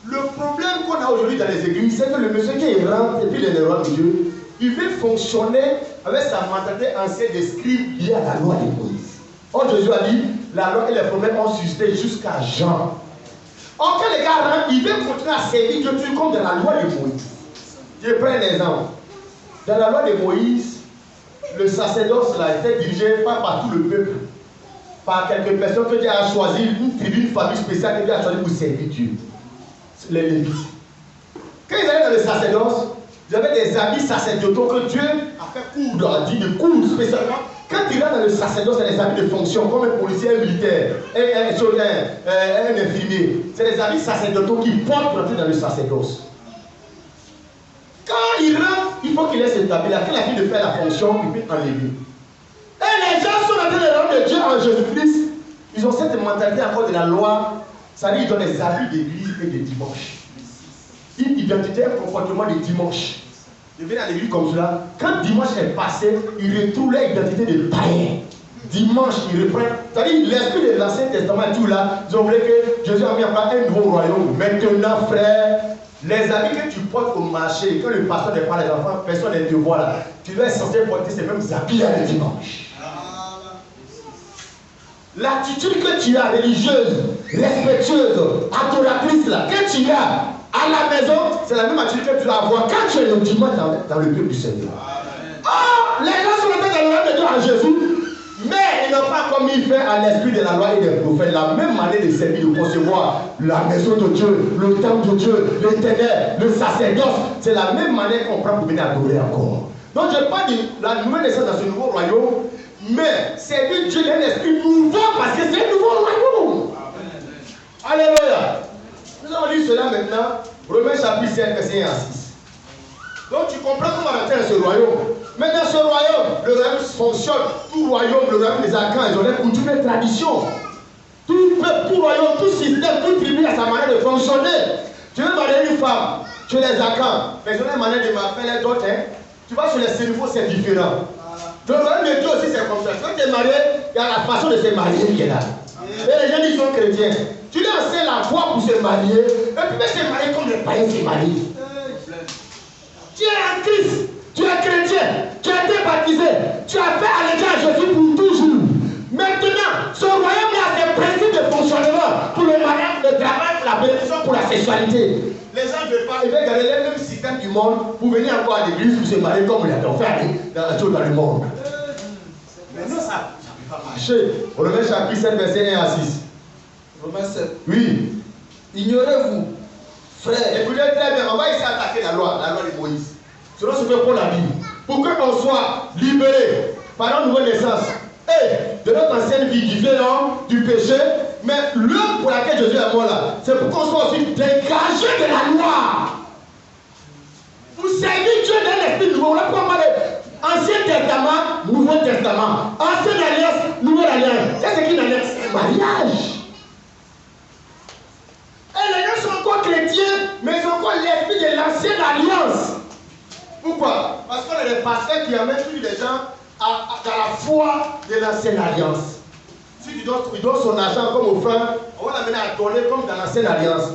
le problème qu'on a aujourd'hui dans les églises, c'est que le monsieur qui rentre et puis il est le roi de Dieu, il veut fonctionner avec sa mentalité ancienne des scribes liés à la loi de Moïse. Or Jésus a dit, la loi et les promesses ont suscité jusqu'à Jean. Or quand les gars rentrent, ils veulent continuer à servir Dieu comme dans la loi de Moïse. Je prends un exemple. Dans la loi de Moïse, le sacerdoce là était dirigé pas par tout le peuple, par quelques personnes que Dieu a choisi, une tribu, une famille spéciale que Dieu a choisi pour servir Dieu. Les Lévites. Quand ils allaient dans le sacerdoce, ils avaient des habits sacerdotaux que Dieu a fait coudre, dit de coudre spécialement. Quand ils rentrent dans le sacerdoce, c'est des habits de fonction, comme un policier, un militaire, un infirmier. C'est des habits sacerdotaux qui portent pour entrer dans le sacerdoce. Quand il rentre, il faut qu'il ait cet habit-là. Quand il a fini de faire la fonction, il peut enlever. Et les gens sont en train de rendre de Dieu en Jésus-Christ. Ils ont cette mentalité encore de la loi. Ça veut dire qu'ils ont des habits d'église et de dimanche. Une identité, un comportement de dimanche. Ils viennent à l'église comme cela. Quand dimanche est passé, ils retrouvent leur identité de païen. Dimanche, ils reprennent. C'est-à-dire l'esprit de l'Ancien Testament et tout là, ils ont voulu que Jésus a mis en place un nouveau royaume. Maintenant, frère, les habits que tu portes au marché, quand le pasteur n'est pas les enfants, personne ne te voit là. Tu dois être censé porter ces mêmes habits là le dimanche. L'attitude que tu as, religieuse, respectueuse, adoratrice là, que tu as à la maison, c'est la même attitude que tu dois avoir quand tu es le dimanche dans le peuple du Seigneur. Oh, les gens sont entrés dans le royaume de Dieu en Jésus, mais ils n'ont pas comme il fait à l'esprit de la loi et des prophètes, la même manière de servir, de concevoir la maison de Dieu, le temple de Dieu, l'éternel, le sacerdoce. C'est la même manière qu'on prend pour venir adorer encore. Donc je parle de la nouvelle naissance dans ce nouveau royaume, mais servir Dieu d'un esprit nouveau parce que c'est un nouveau royaume. Alléluia. Nous allons lire cela maintenant, Romains chapitre 7, verset 1 à 6. Donc tu comprends comment rentrer dans ce royaume. Mais dans ce royaume, le royaume fonctionne. Tout royaume, le royaume des arcans, ils ont des coutumes et traditions. Tout peuple, tout royaume, tout système, toute tribu a sa manière de fonctionner. Tu veux marier une femme, tu les accords. Mais je n'ai manière de m'appeler d'autres. Hein. Tu vas sur les cerveaux, c'est différent. Donc, le royaume de Dieu aussi, c'est comme ça. Quand tu es marié, il y a la façon de se marier qui est là. Et les gens qui sont chrétiens, tu leur enseignes la foi pour se marier, et puis même se marier comme les païens se marient. Tu es en Christ, tu es chrétien, tu as été baptisé, tu as fait allégeance à Jésus pour toujours. Maintenant, ce royaume-là a des principes de fonctionnement pour le mariage, le travail, pour la bénédiction, pour la sexualité. Les gens ne veulent pas, ils veulent garder les mêmes systèmes du monde pour venir encore à l'église pour se marier comme ils l'ont fait dans le monde. Mais non, ça ne peut pas marcher. Romains chapitre 7, verset 1 à 6. Romains 7. Oui. Ignorez-vous, frères. Écoutez très bien, on va ici attaquer la loi de Moïse. Selon ce que Paul a dit. Pour qu'on soit libéré par une nouvelle naissance et de notre ancienne vie qui vient du péché, mais l'œuvre pour laquelle Jésus est mort là, c'est pour qu'on soit aussi dégagé de la loi. Vous servir Dieu d'un esprit nouveau. On va parler Ancien Testament, Nouveau Testament. Ancienne Alliance, Nouvelle Alliance. C'est ce qui est un mariage. Et les gens sont encore chrétiens, mais ils ont encore l'esprit de l'ancienne alliance. Pourquoi? Parce qu'on a des pasteurs qui amènent tous les gens dans la foi de l'ancienne alliance. Si tu donnes son argent comme offrande, on va l'amener à donner comme dans l'ancienne alliance.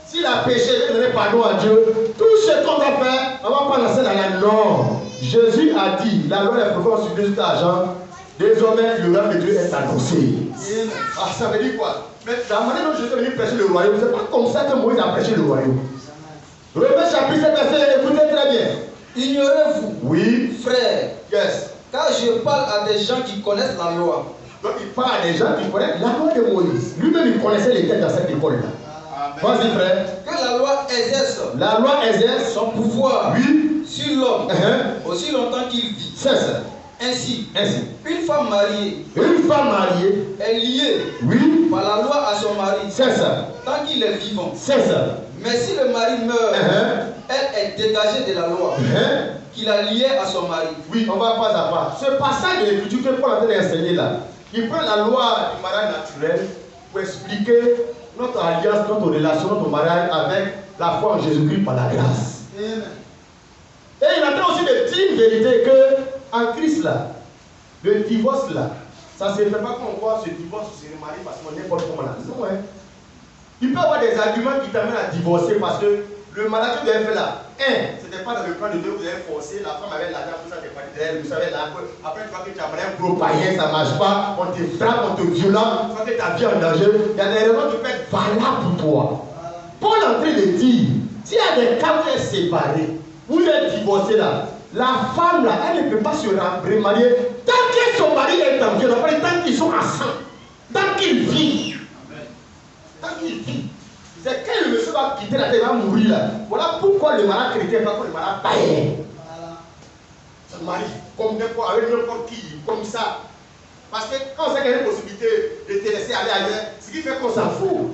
S'il a péché, il va donner pardon à Dieu. Tout ce qu'on va faire, on va prendre l'ancienne alliance. Non. Jésus a dit, la loi est profonde sur deux argent. Désormais, le royaume de Dieu est annoncé. Ah, ça veut dire quoi? Mais la manière dont Jésus est venu prêcher le royaume, c'est pas comme ça que Moïse a prêché le royaume. Romains chapitre 7, verset, écoutez très bien. Ignorez-vous, oui, frères, yes. Car je parle à des gens qui connaissent la loi. Donc il parle à des gens qui connaissent la loi de Moïse. Lui-même il connaissait les textes dans cette école-là. Vas-y frère. Que la loi exerce. La loi exerce son pouvoir. Oui. Sur l'homme. Aussi longtemps qu'il vit. C'est ça. Ainsi. Une femme mariée. Une femme mariée. Est liée. Oui. Par la loi à son mari. C'est ça. Tant qu'il est vivant. C'est ça. Mais si le mari meurt, elle est dégagée de la loi. Qu'il a liée à son mari. Oui, on va pas à pas. Ce passage de l'écriture que Paul a enseigné là, il prend la loi du mariage naturel pour expliquer notre alliance, notre relation, notre mariage avec la foi en Jésus-Christ par la grâce. Amen. Et il attend aussi de dire une vérité que en Christ là, le divorce là, ça ne se fait pas qu'on voit ce divorce se remarier parce qu'on n'est pas comme là. Non, hein. Il peut y avoir des arguments qui t'amènent à divorcer parce que le mariage que vous avez fait là, c'était pas dans le plan de Dieu, vous avez forcé, la femme avait l'argent, tout ça, t'es parti derrière, vous savez, là, après tu vois que tu as marié un gros païen, ça ne marche pas, on te frappe, on te violente, tu vois que ta vie est en danger, il y a des raisons qui peuvent être valables pour toi. Paul est en train de dire, s'il y a des cas où vous êtes séparés, vous êtes divorcés là, la femme là, elle ne peut pas se remarier tant que son mari est en Dieu, tant qu'ils sont ensemble, tant qu'ils vivent. Tant qu'il vit. C'est quand le monsieur va quitter la terre, il va mourir là. Voilà pourquoi le malade chrétien n'est pas comme le malade païen. Ça marie comme n'importe, avec n'importe qui, comme ça. Parce que quand on sait qu'il y a une possibilité de te laisser aller ailleurs, ce qui fait qu'on s'en fout.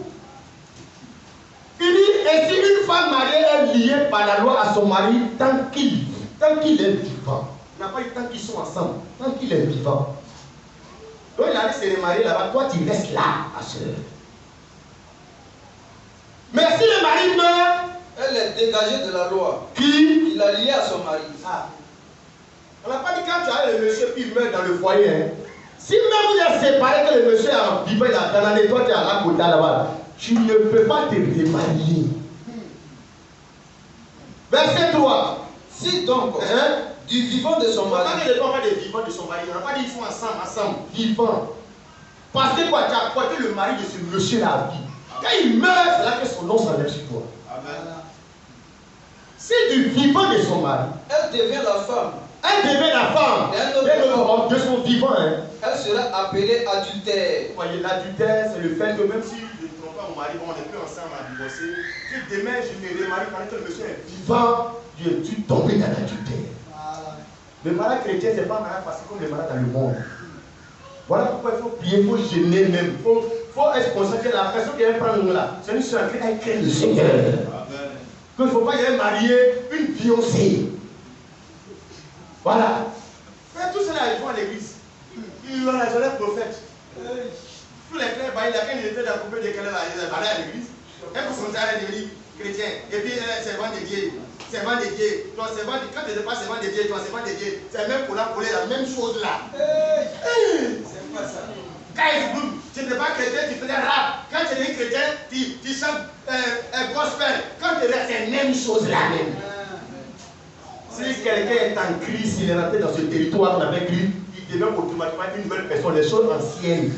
Il dit, et si une femme mariée est liée par la loi à son mari, tant qu'il est vivant, il n'a pas dit tant qu'ils sont ensemble, tant qu'il est vivant. Donc il a dit se remarier là-bas, toi tu restes là, ma soeur. Mais si le mari meurt, elle est dégagée de la loi. Qui? Il a lié à son mari. Ah. On n'a pas dit quand tu as le monsieur qui meurt dans le foyer. Hein. Si même vous êtes séparé, que le monsieur est en vivant dans l'année, toi tu es à la côté là-bas, tu ne peux pas te remarier. Verset 3. Si donc, du vivant de son mari. On n'a pas dit des vivants de son mari. On n'a pas dit qu'ils sont ensemble, vivants. Parce que quoi, tu as apporté le mari de ce monsieur-là à vie. Quand il meurt, c'est là que son nom s'enlève sur toi. C'est du vivant de son mari. Elle devient la femme. Elle devient la femme. De son vivant. Hein. Elle sera appelée adultère. Vous voyez, l'adultère, c'est le fait que même si je ne trompe pas mon mari, on n'est plus ensemble à divorcer. Si demain je me remarie pendant que le monsieur est vivant, je suis tombé dans l'adultère. Le mariage chrétien, ce n'est pas un mariage facile comme le mariage dans le monde. Voilà pourquoi il faut prier, il faut gêner même. Il faut être conscient que la personne qui vient prendre nous là, c'est une soeur qui a créé le Seigneur. Qu'il ne faut pas y aller marier une fiancée. Voilà. Mais tous ceux-là, ils vont à l'église. Ils ont les prophètes. Tous les clés, il y a qu'un était dans le couple de quelle là, ils allaient à l'église. Et pour son temps, il dit chrétien, et puis servant de Dieu. Servant de Dieu. Ton servant de Dieu, quand tu n'es pas servant de Dieu, ton servant de Dieu, c'est même pour la même chose là. C'est pas ça. Quand tu n'es pas chrétien, tu fais des rap. Quand tu es chrétien, tu chantes gospel. Quand tu es là, c'est la même chose là même. Si quelqu'un est en crise, il est rentré dans ce territoire avec lui, il devient automatiquement une nouvelle personne. Les choses anciennes,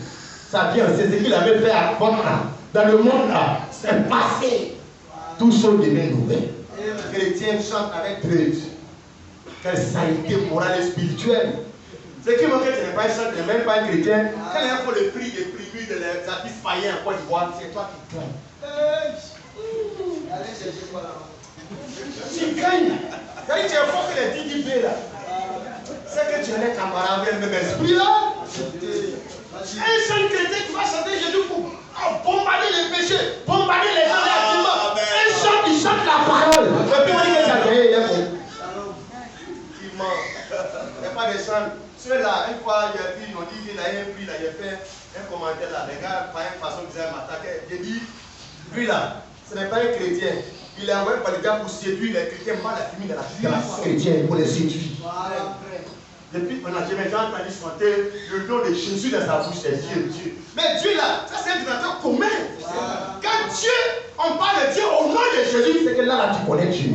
ça vient, c'est ce qu'il avait fait avant là. Dans le monde là, c'est passé. Tout chose devient nouvelle. Les chrétiens chantent avec Dieu. Quelle saleté morale et spirituelle. Ce qui manque, ce n'est pas un chanteur, ce n'est même pas un chrétien. Quand il y a pour le prix des primus de les artistes païens en Côte d'Ivoire, c'est toi qui gagnes. Allez chercher quoi là-bas. Tu gagnes. Quand tu es fort que les 10 000 là, c'est que tu es un camarade avec le même esprit là. Un seul chrétien qui va chanter Jésus pour bombarder les péchés, bombarder les gens activement. Un chant qui chante la parole. Et puis on dit que tu as gagné, il est bon. Il ment. Il n'y a pas de chant. Ceux-là, une fois, ils m'ont dit qu'il a un prix, là, il a fait un commentaire là. Les gars, par une façon, ils m'attaquaient. J'ai dit, lui là, ce n'est pas un chrétien. Il est envoyé par les gars pour séduire les chrétiens mal affinis dans la foi chrétienne, pour les séduire. Depuis pendant que j'ai entendu chanter le nom de Jésus dans sa bouche, c'est Dieu, Dieu. Mais Dieu là, ça c'est un dictateur commun. Quand Dieu, on parle de Dieu au nom de Jésus, c'est que là, tu connais Dieu.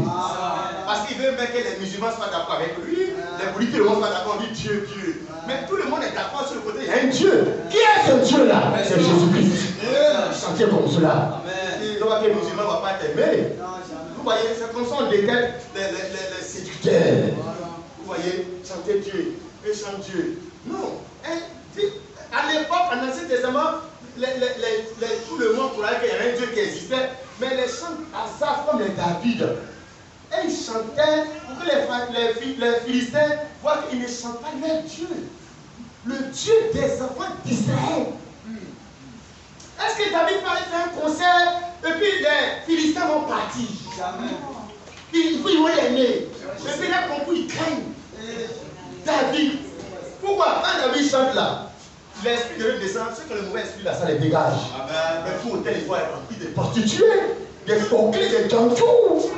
Parce qu'il veut même que les musulmans soient d'accord avec lui, les politiques le monde soient d'accord, on dit Dieu, Dieu. Mais tout le monde est d'accord sur le côté, il y a un Dieu. Qui est ce Dieu là? C'est Jésus-Christ. Chantez comme cela. Donc que les musulmans ne vont pas t'aimer. Vous voyez, c'est comme ça on détecte les séducteurs. Vous voyez, chanter Dieu, et chante Dieu. Non. À l'époque, en Ancien Testament, tout le monde croyait qu'il y avait un Dieu qui existait, mais les chants Asaph comme les David, et ils chantaient pour que les Philistins voient qu'ils ne chantent pas leur Dieu, le Dieu des enfants d'Israël. Est-ce que David parlait faire un concert et puis les Philistins vont partir? Ils vont l'aimer. Et puis là, pour ils craignent. David. Pourquoi? Quand David chante là, l'esprit de Dieu descend, c'est que le mauvais esprit là, ça les dégage. Mais tout hôtel, il faut être rempli de prostituées, des fauclés, des gentous.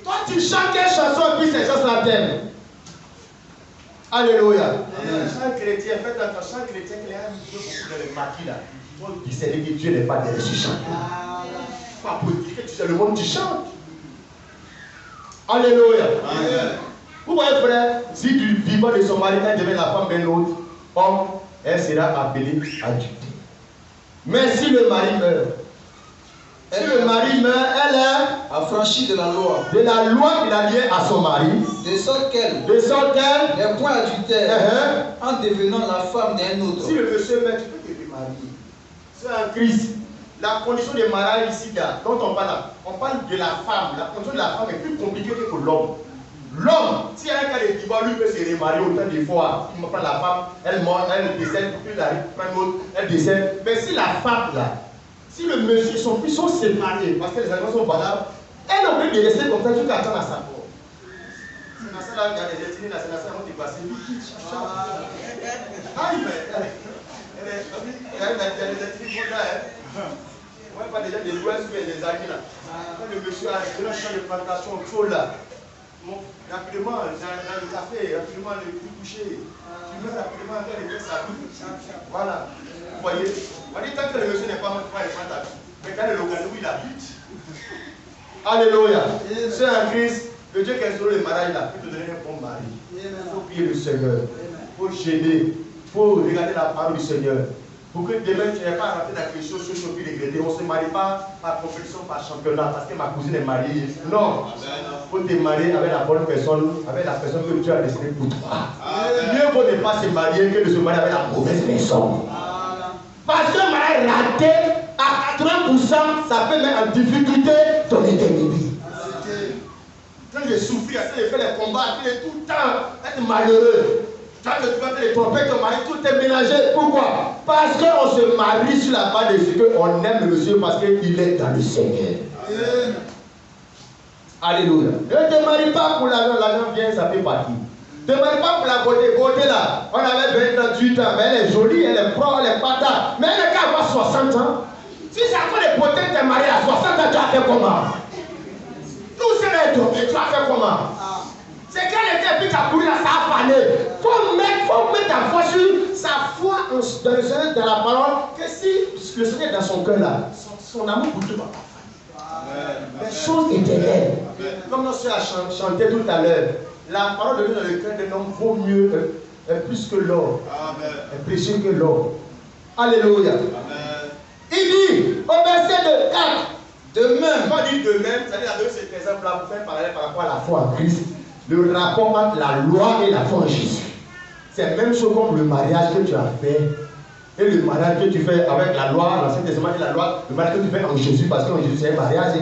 Toi, tu chantes quelle chanson et puis ces gens-là t'aiment. Alléluia. Chant chrétien, faites attention, chant chrétien, qu'il y a un peu beaucoup dans les maquis là. Il faut discerner que Dieu n'est pas derrière ce chant. Pas pour dire que tu sais le monde, tu chantes. Alléluia. Vous voyez, frère, si du vivant de son mari, elle devient la femme d'un autre homme, elle sera appelée adultère. Mais si le mari meurt, elle est affranchie de la loi. De la loi qu'il a liée à son mari. De sorte qu'elle n'est point adultère en devenant la femme d'un autre. Si le monsieur meurt, tu peux te remarier. C'est un Christ. La condition de mariage ici, là, dont on parle de la femme. La condition de la femme est plus compliquée que pour l'homme. L'homme, s'il y a un cas de divorce, lui peut se remarier autant de fois. Il me prend la femme, elle mort, elle décède, puis elle décède. Mais si la femme, là, si le monsieur et son fils sont séparés, parce que les aliments sont valables, elle aurait de rester comme ça jusqu'à attendre à sa mort. C'est dans ça là, il y a des ethnies, là, c'est dans ça, on dit quoi, c'est lui qui chante. Ah, il y a des ethnies là, hein. On ne pas déjà des l'ouest ou des amis là. Quand le monsieur a un grand champ de plantation chaud là, rapidement, dans le café, rapidement, le plus couché. Tu mets rapidement dans les textes à bout. Voilà. Vous voyez, on dit tant que le monsieur n'est pas mort, il faut aller prendre ta vie. Mais quand le local où il habite. Alléluia. C'est un Christ. Le Dieu qui a instauré le mariage là, peut te donner un bon mari. Il faut prier le Seigneur. Il faut gêner. Il faut regarder la parole du Seigneur. Pour que demain tu n'aies pas rentré dans quelque chose sur puis regretter. On ne se marie pas par compétition, par championnat, parce que ma cousine est mariée. Non. Il faut te marier avec la bonne personne, avec la personne que Dieu a décidé pour toi. Mieux vaut ne pas se marier que de se marier avec la mauvaise personne. Parce que mariage raté, à 80%, ça peut mettre en difficulté ton éternité. Quand j'ai souffert, j'ai fait les combats, tout le temps, être malheureux. Quand tu vas te les tromper, ton mari, tout est mélangé. Pourquoi? Parce qu'on se marie sur la base de ce qu'on aime le monsieur, parce qu'il est dans le Seigneur. Alléluia. Ne te marie pas pour l'argent, l'argent vient, ça peut partir. Ne te marie pas pour la beauté. Beauté là, on avait 28 ans, mais elle est jolie, elle est propre, elle est patate. Mais elle n'a qu'à avoir 60 ans. Si c'est à cause de beauté que tu es marié à 60 ans, tu as fait comment? est tombé, tu as fait comment? C'est quand elle était puis tu as couru là, ça a fané. Faut mettre ta foi sur sa foi dans le Seigneur, dans la parole, que si le Seigneur est dans son cœur là, son amour pour Dieu va pas faner. Les choses éternelles. Comme notre soeur a chanté tout à l'heure, la parole de Dieu dans le cœur d'un homme vaut mieux, plus que l'or. Est précieux que l'or. Alléluia. Il dit au verset de 4. De même, quand on dit de même, ça veut dire donner cet exemple-là pour faire parallèle par rapport à la foi en Christ. Le rapport entre la loi et la foi en Jésus. C'est la même chose comme le mariage que tu as fait et le mariage que tu fais avec la loi, l'Ancien Testament et la loi, le mariage que tu fais en Jésus, parce qu'en Jésus c'est un mariage,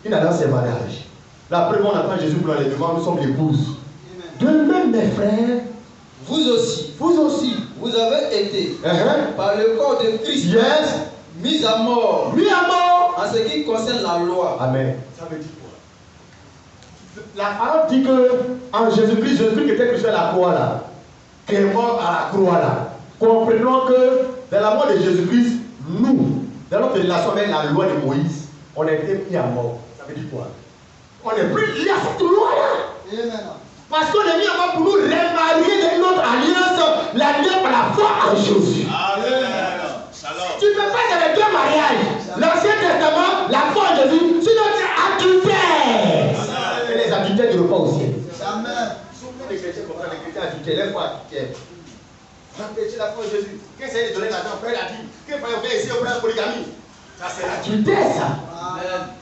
une alliance c'est un mariage. La preuve, on attend Jésus pour l'enlèvement, nous sommes l'épouse. De même, mes frères, vous aussi, vous avez été par le corps de Christ mis à mort en ce qui concerne la loi. Amen. Ça veut dire quoi? La parole dit que en Jésus-Christ, Jésus-Christ qui était crucifié à la croix là, qui est mort à la croix là, comprenons que dans la mort de Jésus-Christ, nous, dans notre relation avec la loi de Moïse, on a été mis à mort. Ça veut dire quoi? On n'est plus lié à cette loi là. Parce qu'on est mis à mort pour nous remarier de notre alliance, l'alliance par la foi en Jésus. Amen. Tu ne peux pas faire les deux mariages. L'Ancien Testament, la foi en Jésus, sinon tu es adultère. Et les adultères ne vont pas au ciel. Amen. Souvent les chrétiens comprennent les chrétiens adultères, les fois adultères. Empêcher la foi en Jésus. Qu'est-ce que c'est de donner l'argent? Frère l'a dit. Qu'est-ce qu'on fait ici au plan de polygamie? Ça c'est l'adultère ça. Amen.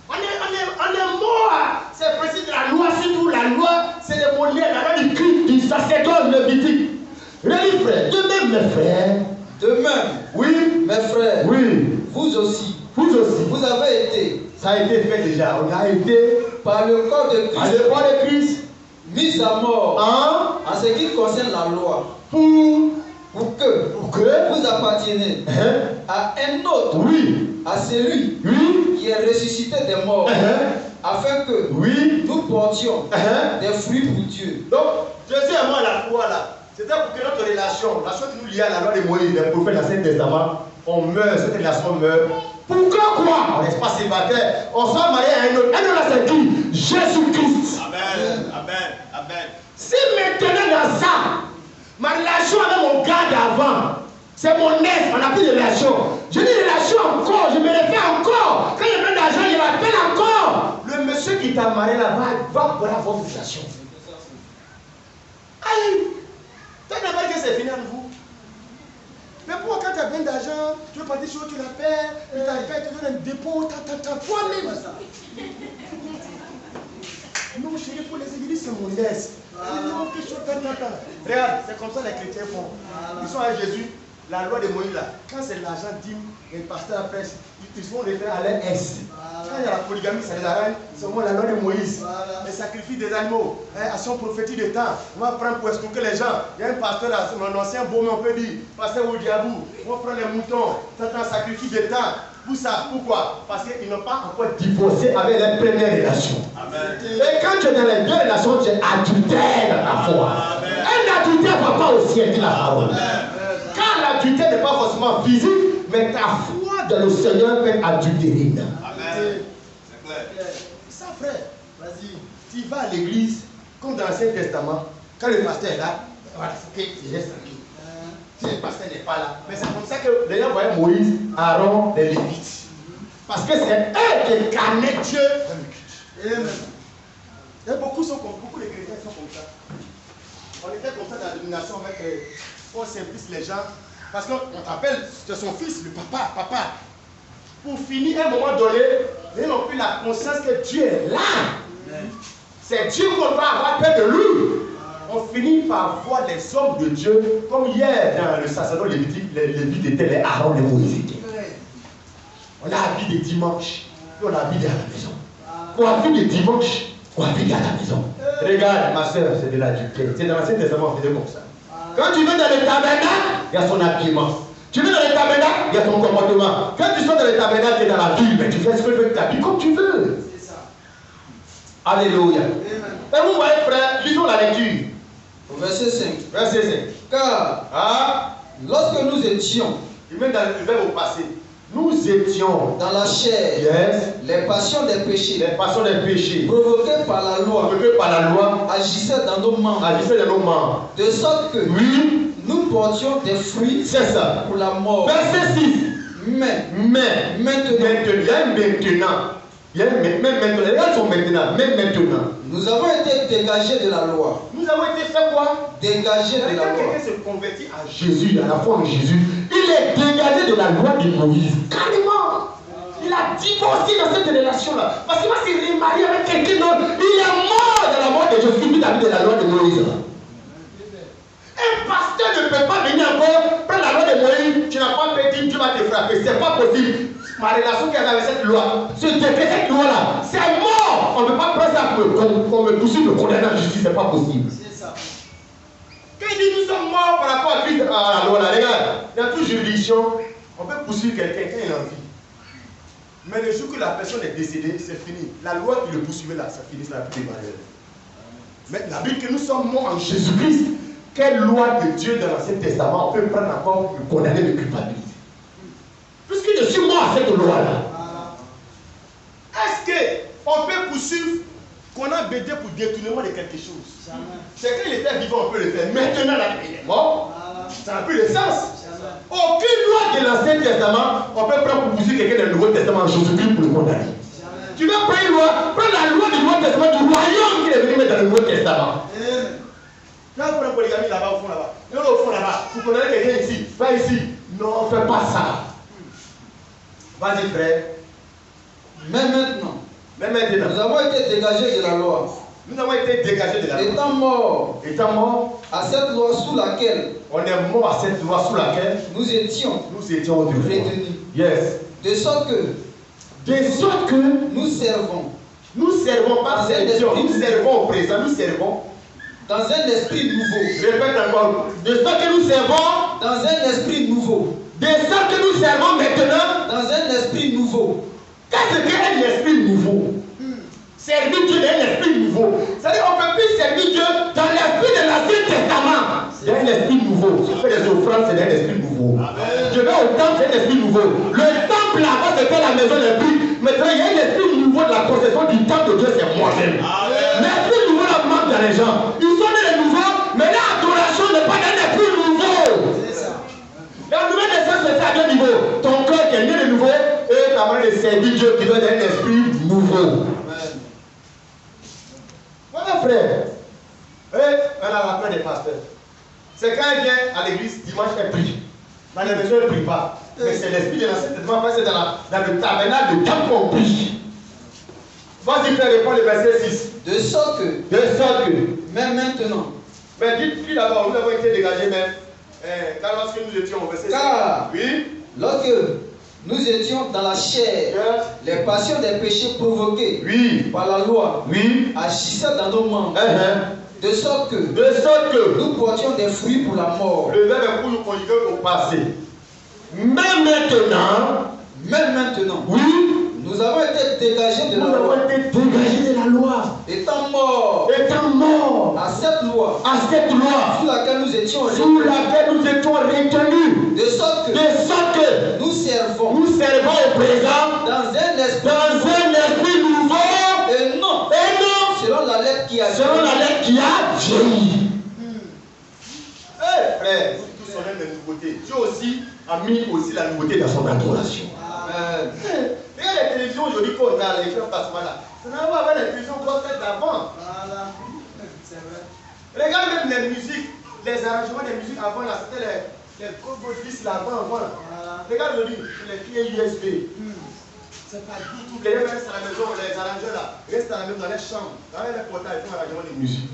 On est mort. C'est le principe de la loi, surtout la loi, c'est le modèle, la loi du Christ, du sacerdoce lévitique. Relis frère, de même mes frères. De même, oui, mes frères, oui, vous aussi, vous avez été, ça a été fait déjà, on a été par le corps de Christ, mis à mort en ce qui concerne la loi, pour que vous appartenez à un autre, à celui qui est ressuscité des morts, afin que nous portions des fruits pour Dieu. Donc, Jésus et moi, la foi là, c'était pour que notre relation, la chose qui nous lie à la loi de Moïse, les prophètes, l'Ancien Testament, on meurt, cette relation meurt. Pourquoi quoi? On n'est pas célibataire, on soit marié à un autre. Un autre là, c'est qui? Jésus-Christ. Amen. Si maintenant dans ça, ma relation avec mon gars d'avant, c'est mon ex, on n'a plus de relation. Je dis relation encore, je me refais encore. Quand il y a plein d'argent, il m'appelle encore. Le monsieur qui t'a marié là va voir votre relation. Aïe! T'as d'abord que c'est fini à nouveau. Mais pourquoi quand tu as besoin d'argent, tu veux partir sur tu la perds, tu t'arrives, tu donnes un dépôt, toi-même. Non, chérie, pour les églises, c'est mon ex. Regarde, c'est comme ça les chrétiens font. Ils sont avec Jésus, la loi de Moïse là. Quand c'est l'argent dîme, et le pasteur après, ils se font référer à leur ex. Quand il y a la polygamie, ça les arrête. C'est la loi de Moïse. Les sacrifices des animaux, action prophétique de temps. On va prendre pour escroquer les gens. Il y a un pasteur là, mon ancien beau-mère, on peut dire, pasteur Oudiabou, on va prendre les moutons, ça un sacrifice de temps. Pour ça, pourquoi? Parce qu'ils n'ont pas encore divorcé avec les premières relations. Amen. Et quand tu es dans les deux relations, tu es adultère dans ta foi. Un adultère ne va pas au ciel, dit la parole. Car l'adultère n'est pas forcément physique, mais ta foi dans le Seigneur peut être adultérée. Amen. C'est clair. Ça, frère, vas-y, tu vas à l'église, comme dans l'Ancien Testament, quand le pasteur est là, voilà, c'est que tu restes tranquille. Si le pasteur n'est pas là. Mais c'est comme ça que les gens voyaient Moïse, Aaron, les Lévites. Parce que c'est eux qui incarnaient Dieu dans le culte. Et beaucoup de chrétiens sont comme ça. On était comme ça dans la domination avec on simplifie les gens. Parce qu'on t'appelle, c'est son fils, le papa. Pour finir, à un moment donné, ils n'ont plus la conscience que Dieu est là. C'est Dieu qu'on doit avoir peur de lui. On finit par voir les hommes de Dieu, comme hier dans le sacerdoce lévitique, les Lévites étaient les Aaron, les Moïse. On a habillé de dimanche, puis on a habillé à la maison. On a habillé de dimanche, on a habillé à la maison. Regarde, ma soeur, c'est de l'adultère. C'est dans l'Ancien Testament, on faisait comme ça. Quand tu vas dans le tabernacle, il y a son habillement. Tu vas dans le tabernacle, il y a ton comportement. Quand tu sors dans le tabernacle, tu es dans la ville, mais tu fais ce que tu veux, tu t'habilles comme tu veux. C'est ça. Alléluia. Et vous voyez, frère, lisons la lecture. Verset 5. Verset 5. Car lorsque nous étions, il met dans le verbe au passé. Nous étions dans la chair, yes, les passions des péchés, les passions des péchés provoquées par la loi, agissaient dans nos membres, de sorte que oui, nous portions des fruits c'est ça. pour la mort. Verset 6. Mais maintenant, nous avons été dégagés de la loi. Nous avons été fait quoi? Dégagés de la Quand loi. quelqu'un se convertit à Jésus, à la foi en Jésus, il est dégagé de la loi de Moïse. Carrément. Il a divorcé dans cette relation-là. Parce qu'il va se remarier avec quelqu'un d'autre. Il est mort dans la mort de Jésus, puis de la loi de Moïse. Un pasteur ne peut pas venir encore prendre la loi de Moïse. Tu n'as pas fait dire Dieu va te frapper. C'est pas possible. Ma relation qui est avec cette loi, cette loi-là, c'est mort. On ne peut pas prendre ça qu'on me poursuive, me condamner en justice. C'est pas possible. C'est ça. Quand il dit nous sommes morts par rapport à Christ, à la loi, là, regarde, dans toute juridiction, on peut poursuivre quelqu'un quand il a envie. Mais le jour que la personne est décédée, c'est fini. La loi qui le poursuivait là, ça finit, ça n'a plus de valeur. Mais la Bible que nous sommes morts en Jésus-Christ, quelle loi de Dieu dans l'Ancien Testament on peut prendre encore le condamner de culpabilité? Puisque je suis mort à cette loi-là. Est-ce qu'on peut poursuivre qu'on a bédé pour détournement de quelque chose? C'est quand il était vivant, on peut le faire. Maintenant, là, il est mort. Ça n'a plus de sens. Aucune loi de l'Ancien Testament, on peut prendre pour poursuivre quelqu'un dans le Nouveau Testament, Jésus-Christ, pour le condamner. Tu vas prendre une loi, prends la loi du Nouveau Testament, du royaume qu'il est venu mettre dans le Nouveau Testament. Quand vous prenez une polygamie là-bas, au fond là-bas, et au fond là-bas, vous condamnez quelqu'un ici, va ici. Non, fais pas ça. Vas-y, frère. Mais maintenant, nous avons été dégagés de la loi. Nous avons été dégagés de la loi. Étant morts à cette loi sous laquelle on est mort à cette loi sous laquelle nous étions retenus. Yes. De sorte que nous servons. Nous servons pas servons, nous servons au présent, nous servons dans un esprit nouveau. Répète encore. De sorte que nous servons dans un esprit nouveau. De sorte que nous servons maintenant dans un esprit nouveau. Qu'est-ce qu'un esprit nouveau? Servir Dieu dans un esprit nouveau. C'est-à-dire qu'on ne peut plus servir Dieu dans l'esprit de l'Ancien Testament. C'est un esprit nouveau. Je fais des offrandes, c'est un esprit nouveau. Je vais au temple, c'est un esprit nouveau. Le temple là-bas, c'était la maison des prix. Maintenant, il y a un esprit nouveau de la possession du temple de Dieu, c'est moi-même. L'esprit nouveau là manque dans les gens. Ils sont des nouveaux, mais l'adoration n'est pas d'un esprit nouveau. La nouvelle naissance, c'est à deux niveaux. Ton cœur qui est né de nouveau et ta manière de servir Dieu qui doit être un esprit nouveau. Voilà, frère. Et on a la fin des pasteurs. C'est quand il vient à l'église, dimanche, il prie. Dans les maisons, il ne prie pas. Mais c'est l'esprit de l'Ancien Testament, parce que c'est dans le tabernacle de temps qu'on prie. Vas-y, frère, réponds le verset 6. De sorte que, même maintenant. Mais dites-lui d'abord, nous avons été dégagés, mais car lorsque nous étions au verset 6. Oui. Lorsque nous étions dans la chair, les passions des péchés provoqués par la loi agissaient dans nos membres. De sorte que nous portions des fruits pour la mort. Le verbe est pour nous conjuguer au passé. Mais maintenant, nous avons été dégagés de la loi. Nous avons été dégagés de la loi. Étant morts à cette loi sous laquelle nous étions retenus. De sorte que nous servons au présent dans un esprit nouveau et non selon la lettre qui a vieilli. Frère, tous on aime les nouveautés. Dieu aussi a mis aussi la nouveauté dans son adoration. Regarde les télévisions aujourd'hui qu'on a, les gens passent là. Ça n'a pas avec les télévisions qu'on fait d'avant. Regarde même les musiques, les arrangements des musiques avant là, c'était les codes là-bas avant là. Regarde aujourd'hui, les clés USB. C'est pas du tout. Les gens restent à la maison, les arrangeurs là, restent à la maison dans les chambres, dans les portails, ils font l'arrangement des musiques.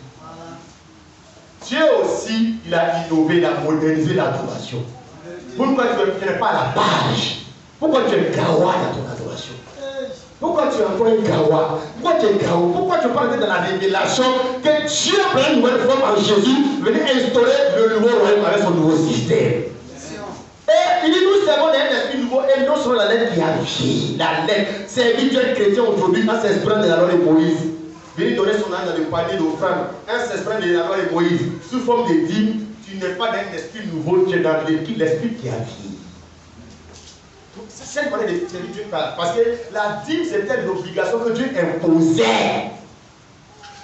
Dieu aussi, il a innové, il a modernisé l'adoration. Pourquoi tu n'es pas à la page? Pourquoi tu es gawa dans ton adoration? Pourquoi tu es encore un gawa? Pourquoi tu es gawa? Pourquoi tu parles dans la révélation que Dieu prend une nouvelle forme en Jésus, venir instaurer le nouveau royaume avec son nouveau système? Et il dit nous servons dans un esprit nouveau et non sur la lettre qui a vieilli. La lettre, c'est Dieu chrétien aujourd'hui à s'exprimer de la loi de Moïse. Venir donner son âme dans le panier d'offrande, un s'exprime de la loi de Moïse, sous forme de dîme, tu n'es pas dans un esprit nouveau, tu es dans l'esprit qui a vieilli. C'est une manière de servir Dieu parce que la dîme c'était l'obligation que Dieu imposait.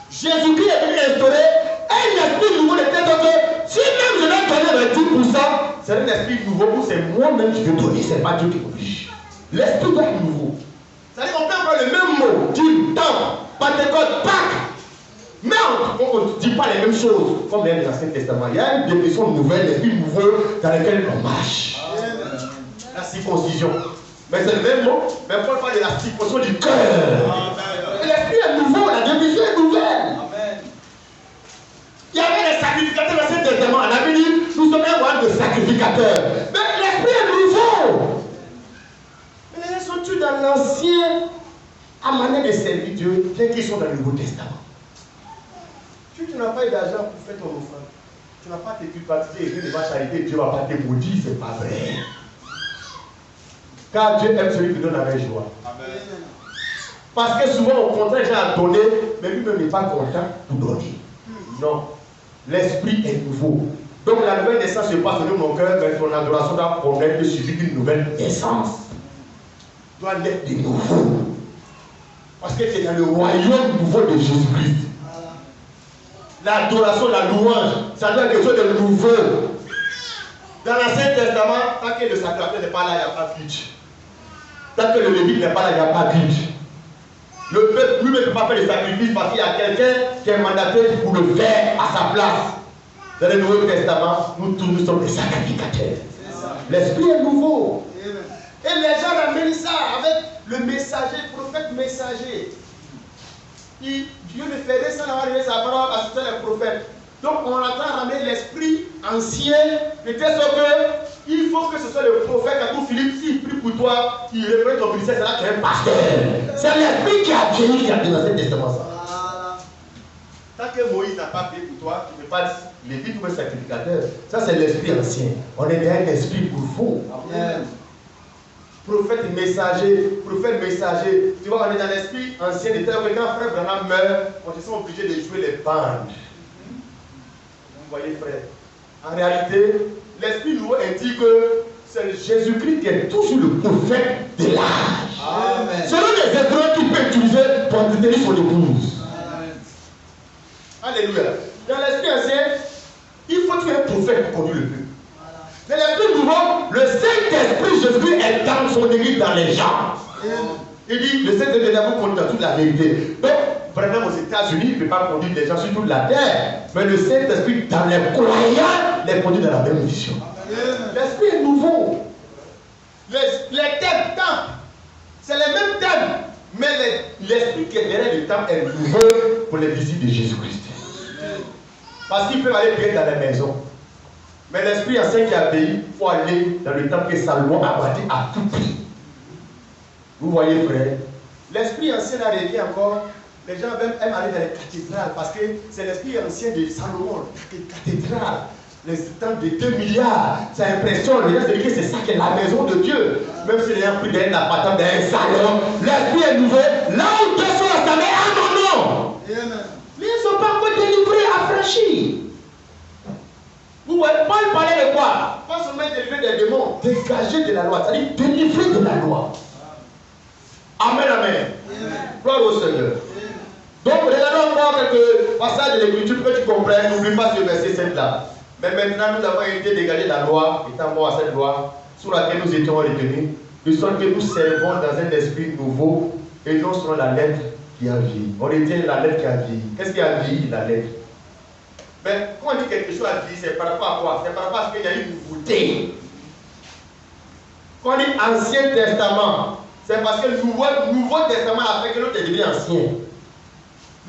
Jésus-Christ est venu instaurer un esprit nouveau de tête que si même je dois donner le 10%, c'est un esprit nouveau où c'est moi-même qui vais donner, c'est pas Dieu qui oblige. L'esprit doit être nouveau. C'est-à-dire qu'on peut avoir le même mot, dîme, temps, Pentecôte, Pâques. Mais on ne dit pas les mêmes choses. Comme dans l'Ancien Testament, il y a une définition nouvelle, l'esprit nouveau dans lequel on marche. La circoncision. Mais c'est le même mot, mais Paul parle de la circoncision du cœur. L'esprit est nouveau, la définition est nouvelle. Il y avait des sacrificateurs dans l'Ancien Testament. On avait dit, nous sommes un roi de sacrificateurs. Mais l'esprit est nouveau. Mais les gens sont tous dans l'ancien à manière de servir Dieu, bien qu'ils sont dans le Nouveau Testament. Si tu n'as pas eu d'argent pour faire ton offrande, tu n'as pas tes culpabilités et devant charité, Dieu ne va pas te maudire, c'est pas vrai. Car Dieu aime celui qui donne avec joie. Amen. Parce que souvent, au contraire, j'ai à donner, mais lui-même n'est pas content pour donner. Non. L'esprit est nouveau. Donc la nouvelle naissance se passe au mon cœur, mais ton adoration doit connaître suivi d'une nouvelle naissance. Doit naître de nouveau. Parce que c'est dans le royaume nouveau de Jésus-Christ. L'adoration, la louange, ça doit être quelque chose de nouveau. Dans l'Ancien Testament, tant que le sacrificateur n'est pas là, il n'y a pas de culte. Tant que le lévite n'est pas là, il n'y a pas de culte. Le peuple lui-même ne peut pas faire le sacrifice parce qu'il y a quelqu'un qui est mandaté pour le faire à sa place. Dans le Nouveau Testament, nous tous nous sommes des sacrificateurs. L'esprit est nouveau. Et les gens ramènent ça avec le messager, le prophète messager. Dieu le ferait sans avoir donné sa parole à ce le prophète. Donc on attend ramener l'esprit ancien, de telle sorte que il faut que ce soit le prophète à tout Philippe, s'il prie pour toi, il reprend ton ministère, c'est là qu'il y a un pasteur. C'est l'esprit qui a vieilli qui a donné dans cet testament ça. Tant que Moïse n'a pas prié pour toi, tu ne peux pas dire Lévite ou un sacrificateur. Ça c'est l'esprit ancien. On est dans un esprit nouveau. Amen. Prophète messager, tu vois, on est dans l'esprit ancien de tel que quand frère Branham meurt, on se sent obligé de jouer les bandes. Vous voyez, frère. En réalité, l'esprit nouveau indique que c'est Jésus-Christ qui est toujours le prophète de l'âge. Selon les épreuves qu'il peut utiliser pour entretenir son épouse. Amen. Alléluia. Dans l'esprit ancien, il faut tuer un prophète pour conduire le peuple. Mais l'esprit nouveau, le Saint-Esprit Jésus-Christ est dans son église, dans les gens. Il dit, le Saint-Esprit vous conduit dans toute la vérité. Donc, vraiment aux États-Unis, il ne peut pas conduire les gens sur toute la terre. Mais le Saint-Esprit, dans les croyants, les conduit dans la même mission. L'esprit est nouveau. Les thèmes, c'est les mêmes thèmes. Mais l'esprit qui est derrière le temps est nouveau pour les visites de Jésus-Christ. Parce qu'ils peuvent aller prier dans les maisons. Mais l'esprit ancien qui a payé, il faut aller dans le temple que Salomon a bâti à tout prix. Vous voyez, frère, l'esprit ancien a revient encore. Les gens aiment aller dans les cathédrales parce que c'est l'esprit ancien de Salomon, les cathédrales, les temples de 2 milliards. Ça impressionne. Les gens se disent que c'est ça qui est la maison de Dieu. Même si les gens prient d'un appartement, d'un salon, l'esprit est nouveau. Là où deux sont assemblés, ah non. Mais ils ne sont pas encore délivrés, affranchis. Vous voyez, Paul parlait de quoi? Pas seulement délivrer des démons, dégager de la loi, c'est-à-dire délivrer de la loi. Amen, amen. Gloire au Seigneur. Donc, regardons encore quelques passages de l'Écriture que tu comprennes. N'oublie pas ce verset 7 là. Mais maintenant, nous avons été dégagés de la loi, étant morts à cette loi, sur laquelle nous étions retenus, de sorte que nous servons dans un esprit nouveau et non selon la lettre qui a vieilli. On retient la lettre qui a vieilli. Qu'est-ce qui a vieilli, la lettre? Mais quand on dit quelque chose a vieilli, c'est par rapport à quoi? C'est par rapport à ce qu'il y a une nouveauté. Quand on dit Ancien Testament, c'est parce que le Nouveau Testament a fait que l'autre est devenu ancien.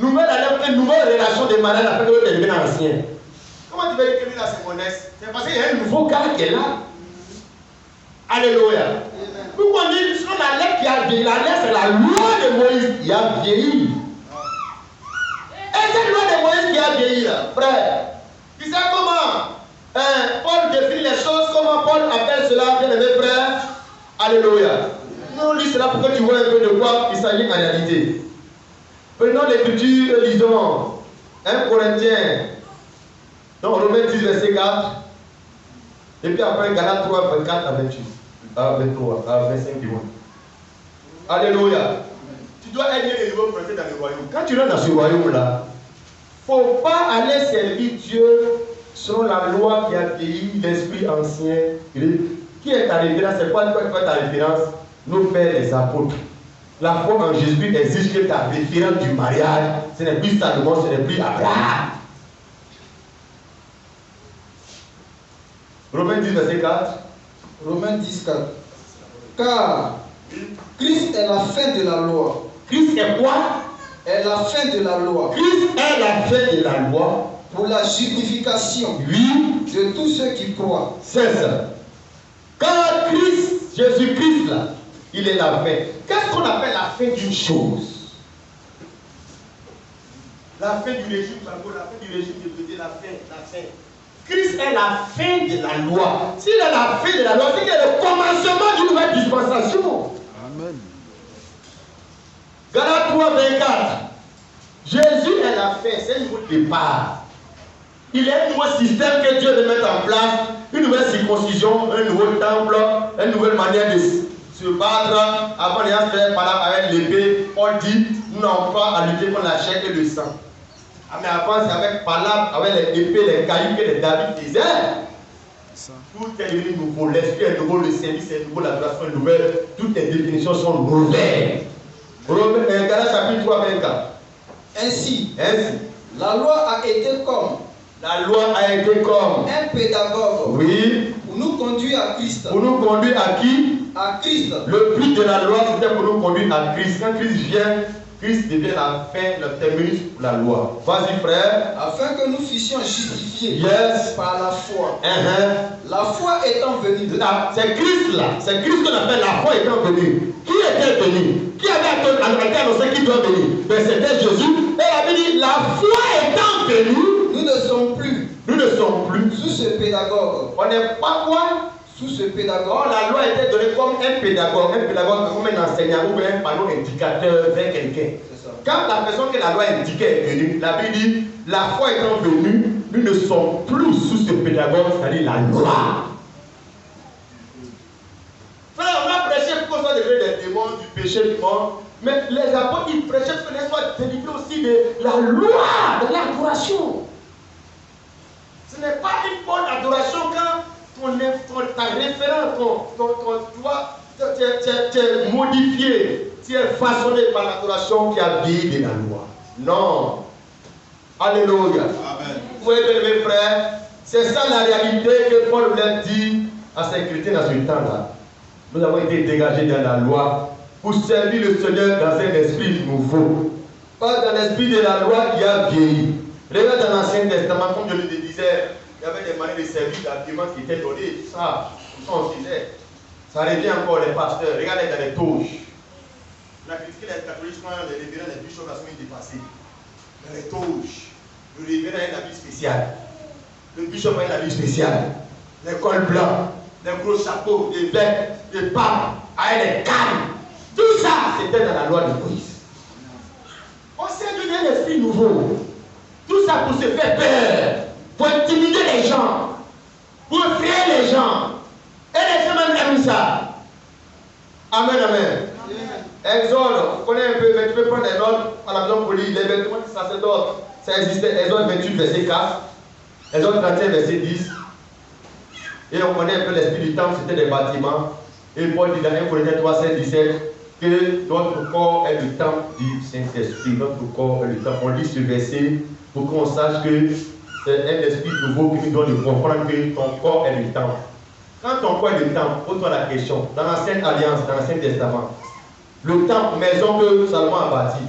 Une nouvelle relation de mariage a fait que l'autre est devenu ancien. Comment tu veux dire que lui là c'est mon ex? C'est parce qu'il y a un nouveau gars qui est là. Alléluia. Pourquoi on dit sur la lettre qui a vieilli? La lettre c'est la loi de Moïse qui a vieilli. Et cette loi de Moïse qui a vieilli là, frère, tu sais comment Paul définit les choses, comment Paul appelle cela, bien aimé frère? Alléluia. Non, lis cela pour que tu vois un peu de quoi il s'agit en réalité. Prenons l'écriture, lisons 1 Corinthiens, donc Romains 10, verset 4, et puis après Galates 3, 24 à 28. à 23, à 25 du monde. Alléluia. Tu dois aider les nouveaux prophètes dans le royaume. Quand tu rentres dans ce royaume-là, il ne faut pas aller servir Dieu selon la loi qui a vieilli, l'esprit ancien. Qui est ta référence? C'est quoi ta référence? Nos pères, les apôtres. La foi en Jésus exige que ta référence du mariage, ce n'est plus Salomon, ce n'est plus Abraham. Romains 10, verset 4. Romains 10, 4. Car Christ est la fin de la loi. Christ est quoi? Est la fin de la loi. Christ est la fin de la loi. Pour la justification de tous ceux qui croient. C'est ça. Car Christ, Jésus-Christ là, il est la fin. Qu'est-ce qu'on appelle la fin d'une chose? La fin du régime, la fin du régime, je peux dire la fin. Christ est la fin de la loi. S'il est la fin de la loi, c'est qu'il est le commencement d'une nouvelle dispensation. Amen. Galates 3, 24. Jésus est la fin, c'est le nouveau départ. Il est un nouveau système que Dieu veut mettre en place, une nouvelle circoncision, un nouveau temple, une nouvelle manière de se battre. Avant les gens faire par là avec l'épée, Paul dit, nous n'avons pas à lutter contre la chair et le sang. Ah, mais avant, c'est avec palabre, avec les épées, les cailloux que les David faisaient. Tout est devenu nouveau, l'esprit est nouveau, le service est nouveau, l'adoration est nouvelle, toutes les définitions sont nouvelles. Galates chapitre 3, 24. Ainsi, la loi a été comme un pédagogue. Oui. Pour nous conduire à Christ. Pour nous conduire à qui? À Christ. Le but de la loi, c'était pour nous conduire à Christ. Quand Christ vient, Christ devient la fin, le terminus pour la loi. Vas-y, frère. Afin que nous fussions justifiés par la foi. La foi étant venue. C'est Christ là. C'est Christ qu'on appelle la foi étant venue. Qui était venu? Qui avait annoncé qui doit venir? Ben, c'était Jésus. Et il avait dit, la foi étant venue, nous ne sommes plus sous ce pédagogue. On n'est pas quoi? Sous ce pédagogue. Or, la loi était donnée comme un pédagogue comme un enseignant ou un panneau indicateur vers quelqu'un. Quand la personne que la loi indiquait est venue, la Bible dit, la foi étant venue, nous ne sommes plus sous ce pédagogue, c'est-à-dire la loi. Frère, on a prêché pour qu'on soit délivré des démons, du péché du monde, mais les apôtres, ils prêchaient pour qu'on soit délivré aussi de la loi, de l'adoration. Ce n'est pas une bonne adoration quand ta référence, tu es modifié, tu es façonné par l'adoration qui a vieilli de la loi. Non. Alléluia. Amen. Vous voyez, mes frères, c'est ça la réalité que Paul voulait dire à ses chrétiens dans ce temps-là. Nous avons été dégagés dans la loi pour servir le Seigneur dans un esprit nouveau. Pas dans l'esprit de la loi qui a vieilli. Regarde dans l'Ancien Testament, comme je le disais, il y avait des manières de servir d'arguments qui étaient donnés. Ça on disait. Ça revient encore les pasteurs. Regardez dans les touches. On a critiqué les catholiques quand les révérends, les bishops, la semaine dépassée. Dans les touches. Le révérend a un habit spécial. Le bishop a un habit spécial. Les cols blancs, les gros chapeaux, les vêtements, les papes, avec les cannes. Tout ça, c'était dans la loi de Moïse. On s'est donné un esprit nouveau. Tout ça pour se faire peur, pour intimider les gens, pour effrayer les gens. Et les gens même aiment ça. Amen, amen. Exode, vous connaissez un peu, mais tu peux prendre des notes à la maison pour lire les vêtements du sacerdoce. Ça existait, Exode 28, verset 4, Exode 31, verset 10. Et on connaît un peu l'esprit du temple, c'était des bâtiments. Et Paul dit dans 1 Corinthiens 3, 16, 17 que notre corps est le temple du Saint-Esprit. Notre corps est le temple. On lit ce verset pour qu'on sache que c'est un esprit nouveau qui nous donne de comprendre que ton corps est le temple. Quand ton corps est le temple, pose-toi la question. Dans l'Ancienne Alliance, dans l'Ancien Testament, le temple, maison que Salomon a bâti,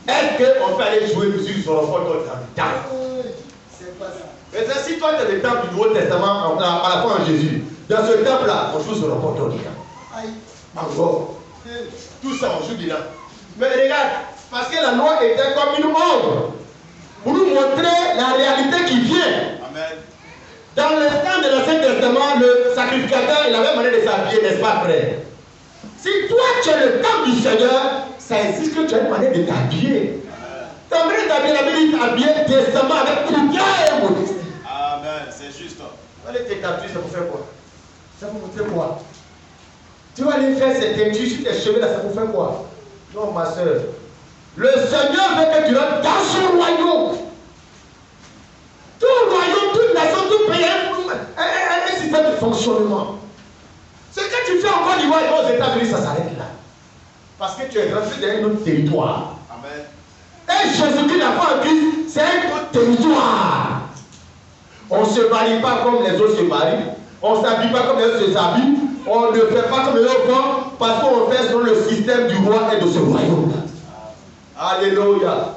est-ce qu'on peut aller jouer musique sur le fond dans le temple? C'est pas ça. Mais si toi tu es le temple du Nouveau Testament, à la fois en Jésus, dans ce temple-là, on joue sur le porteur du temple. Encore. Tout ça, on joue dedans. Mais regarde, parce que la loi était comme une ombre pour nous montrer la réalité qui vient. Amen. Dans le temps de l'Ancien Testament, le sacrificateur, il avait demandé de s'habiller, n'est-ce pas, frère? Si toi tu es le temple du Seigneur, ça existe que tu as demandé de t'habiller. Tu as demandé de t'habiller, la Bible dit habiller décemment avec prière et modestie. Amen, c'est juste. Allez, tes tatouages, c'est pour faire quoi? C'est pour montrer quoi? Tu vas aller faire cette teinture sur tes cheveux là, ça pour faire quoi? Non, ma soeur. Le Seigneur veut que tu rentres dans son royaume. Tout royaume, toute nation, tout pays, un système de fonctionnement. Ce que tu fais en Côte d'Ivoire et aux États-Unis, ça s'arrête là. Parce que tu es rentré dans un autre territoire. Amen. Et Jésus-Christ n'a pas en Christ, c'est un autre territoire. On ne se marie pas comme les autres se marient. On ne s'habille pas comme les autres s'habillent. On ne fait pas comme les autres font parce qu'on fait selon le système du roi et de ce royaume. Alléluia.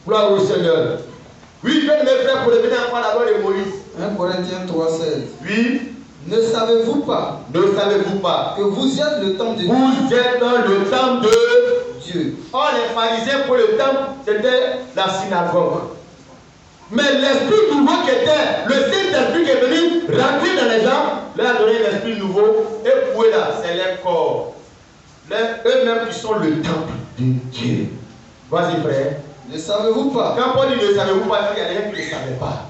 Gloire au Seigneur. Oui, bien mes frères, pour revenir encore à la loi de Moïse. 1 Corinthiens 3,16. Oui. Ne savez-vous pas que vous êtes le temple de Dieu? Vous êtes dans le temple de Dieu. Or, les pharisiens, pour le temple, c'était la synagogue. Mais l'esprit nouveau qui était, le Saint-Esprit qui est venu rentrer dans les gens, leur a donné l'esprit nouveau. Et pour eux là, c'est leur corps. Eux-mêmes qui sont le temple de Dieu. Vas-y, frère. Ne savez-vous pas Quand Paul dit ne savez-vous pas, il y a des gens qui ne savaient pas.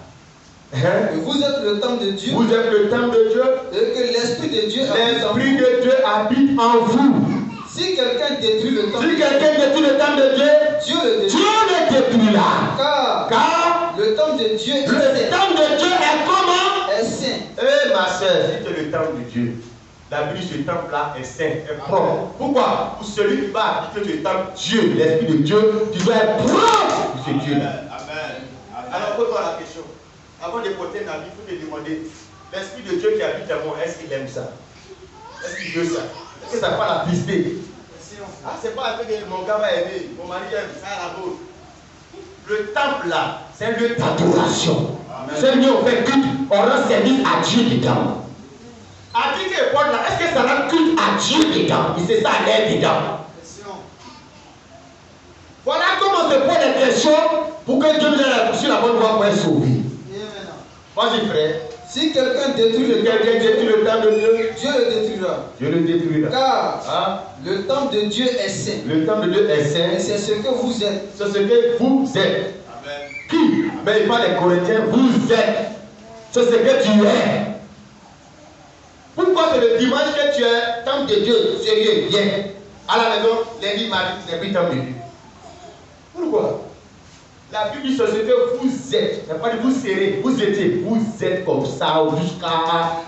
que vous êtes le temple de Dieu? Vous êtes le temple de Dieu. Et que l'Esprit de Dieu habite en L'Esprit vous. de Dieu habite en vous. Si quelqu'un détruit le temple, Si quelqu'un détruit le temple de Dieu, Dieu le détruit. Dieu le détruira. Car le temple de Dieu est le temple de Dieu est comment? est saint. Eh ma soeur, si tu es le temple de Dieu, la Bible dit ce temple-là est saint, est propre. Pourquoi? Pour celui qui va habiter ce temple, Dieu, l'Esprit de Dieu, tu dois être propre pour ce Dieu-là. Amen. Alors pose-toi la question. Avant de porter un habit, il faut te demander, l'Esprit de Dieu qui habite en moi, est-ce qu'il aime ça? Est-ce qu'il veut ça? Est-ce que ça va la pister? Ah, c'est pas la que mon gars va aimer, mon mari aime, ça à la bouche. Le temple là, c'est un lieu d'adoration. C'est un lieu où on fait culte, on rend service à Dieu dedans. À qui que porte là, est-ce que ça rend culte à Dieu dedans? Et c'est ça l'air dedans. Voilà comment on se pose des questions pour que Dieu nous aide sur la bonne voie pour être sauvé. Vas-y frère. Si quelqu'un détruit le temple de Dieu, Dieu le détruira. Dieu le détruira. Car le temple de Dieu est saint. Le temple de Dieu est saint. Et c'est ce que vous êtes. C'est ce que vous êtes. Amen. Qui? Mais il parle des Corinthiens, vous êtes. C'est ce que tu es. Pourquoi c'est le dimanche que tu es temple de Dieu? Sérieux, viens. À la maison, lundi, mardi, tu n'es plus temple de Dieu. Pourquoi? La Bible dit c'est ce que vous êtes. Il n'y a pas de vous serez, vous étiez. Vous êtes comme ça jusqu'à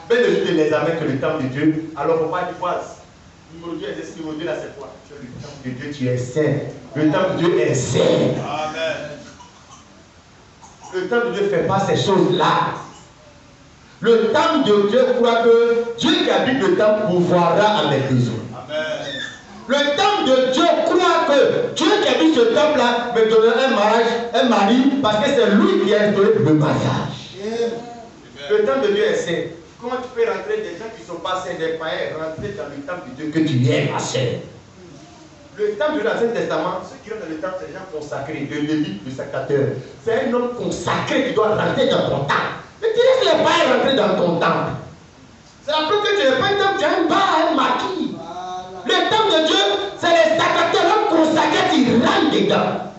même le jour de l'examen que le temple de Dieu. Alors, il ne faut pas dire quoi. Numéro 2, exercice numéro 2, là, c'est quoi? Tu es le temple de Dieu, tu es saint. Le temple de Dieu est saint. Amen. Le temple de Dieu ne fait pas ces choses-là. Le temple de Dieu croit que Dieu qui habite le temple pourvoira à mes besoins. Amen. Le temple de Dieu croit que Dieu qui habite ce temple-là me donnera un mari, parce que c'est lui qui a instauré le mariage. Le temple de Dieu est saint. Comment tu peux rentrer des gens qui ne sont pas saints, des païens, rentrer dans le temple de Dieu que tu es, ma chère? Le temple de l'Ancien Testament, ceux qui rentrent dans le temple, c'est des gens consacrés, le lévite, le sacrificateur. C'est un homme consacré qui doit rentrer dans ton temple. Mais tu laisses les païens rentrer dans ton temple. C'est la preuve que tu n'es pas un temple, tu as un bar, un maquis. Le temple de Dieu, c'est les sacrificateurs consacrés qui rentrent dedans.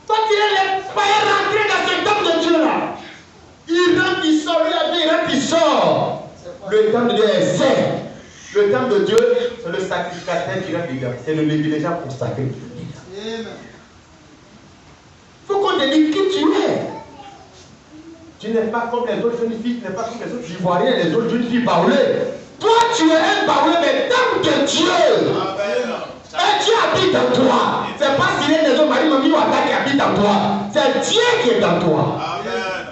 Toi, tu laisses les païens rentrer dans ce temple de Dieu là. Il rentre, il sort, il rentre, il sort. Le temple de Dieu est saint. Le temple de Dieu, c'est le sacrificateur qui rentre dedans. C'est le lévite consacré. Il faut qu'on te dise qui tu es. Tu n'es pas comme les autres jeunes filles, tu n'es pas comme les autres Ivoiriens, les autres jeunes filles baoulées. Toi, tu es un baoulé, mais temple de Dieu. Amen. Et Dieu habite en toi. C'est pas si les autres maris, mamie ou attaque qui habite en toi. C'est Dieu qui est en toi. Amen.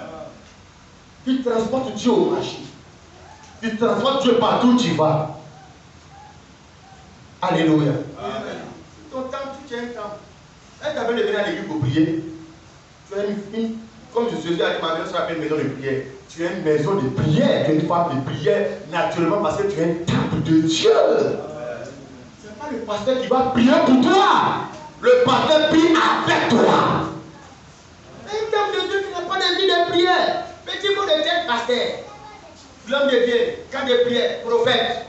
Tu transportes Dieu au marché. Tu transportes Dieu partout où tu vas. Alléluia. Amen. Ton temple, tu tiens un temple. Elle t'avait levé à l'église pour prier. Tu as une comme je suis dit, ma maison s'appelle maison de prière. Tu as une maison de prière, tu es une femme de prière naturellement parce que tu es un temple de Dieu. Ce n'est pas le pasteur qui va prier pour toi. Le pasteur prie avec toi. Un temple de Dieu qui n'a pas de vie de prière. Petit mot de tête, pasteur. L'homme de Dieu, quand de prière, prophète.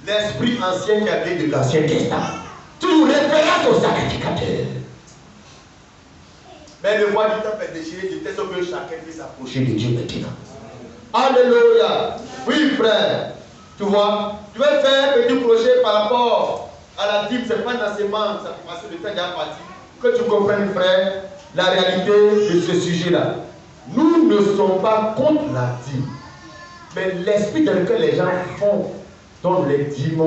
L'esprit ancien qui a été de l'Ancien Testament. Toujours référence au sacrificateur. Mais le voile du temple est déchiré, de telle sorte que chacun puisse s'approcher de Dieu maintenant. Alléluia. Oui, frère. Tu vois, tu vas faire un petit crochet par rapport à la dîme, c'est pas dans ses mains, ça fait passer le temps déjà parti. Que tu comprennes, frère, la réalité de ce sujet-là. Nous ne sommes pas contre la dîme. Mais l'esprit dans lequel les gens font dans les dîmes,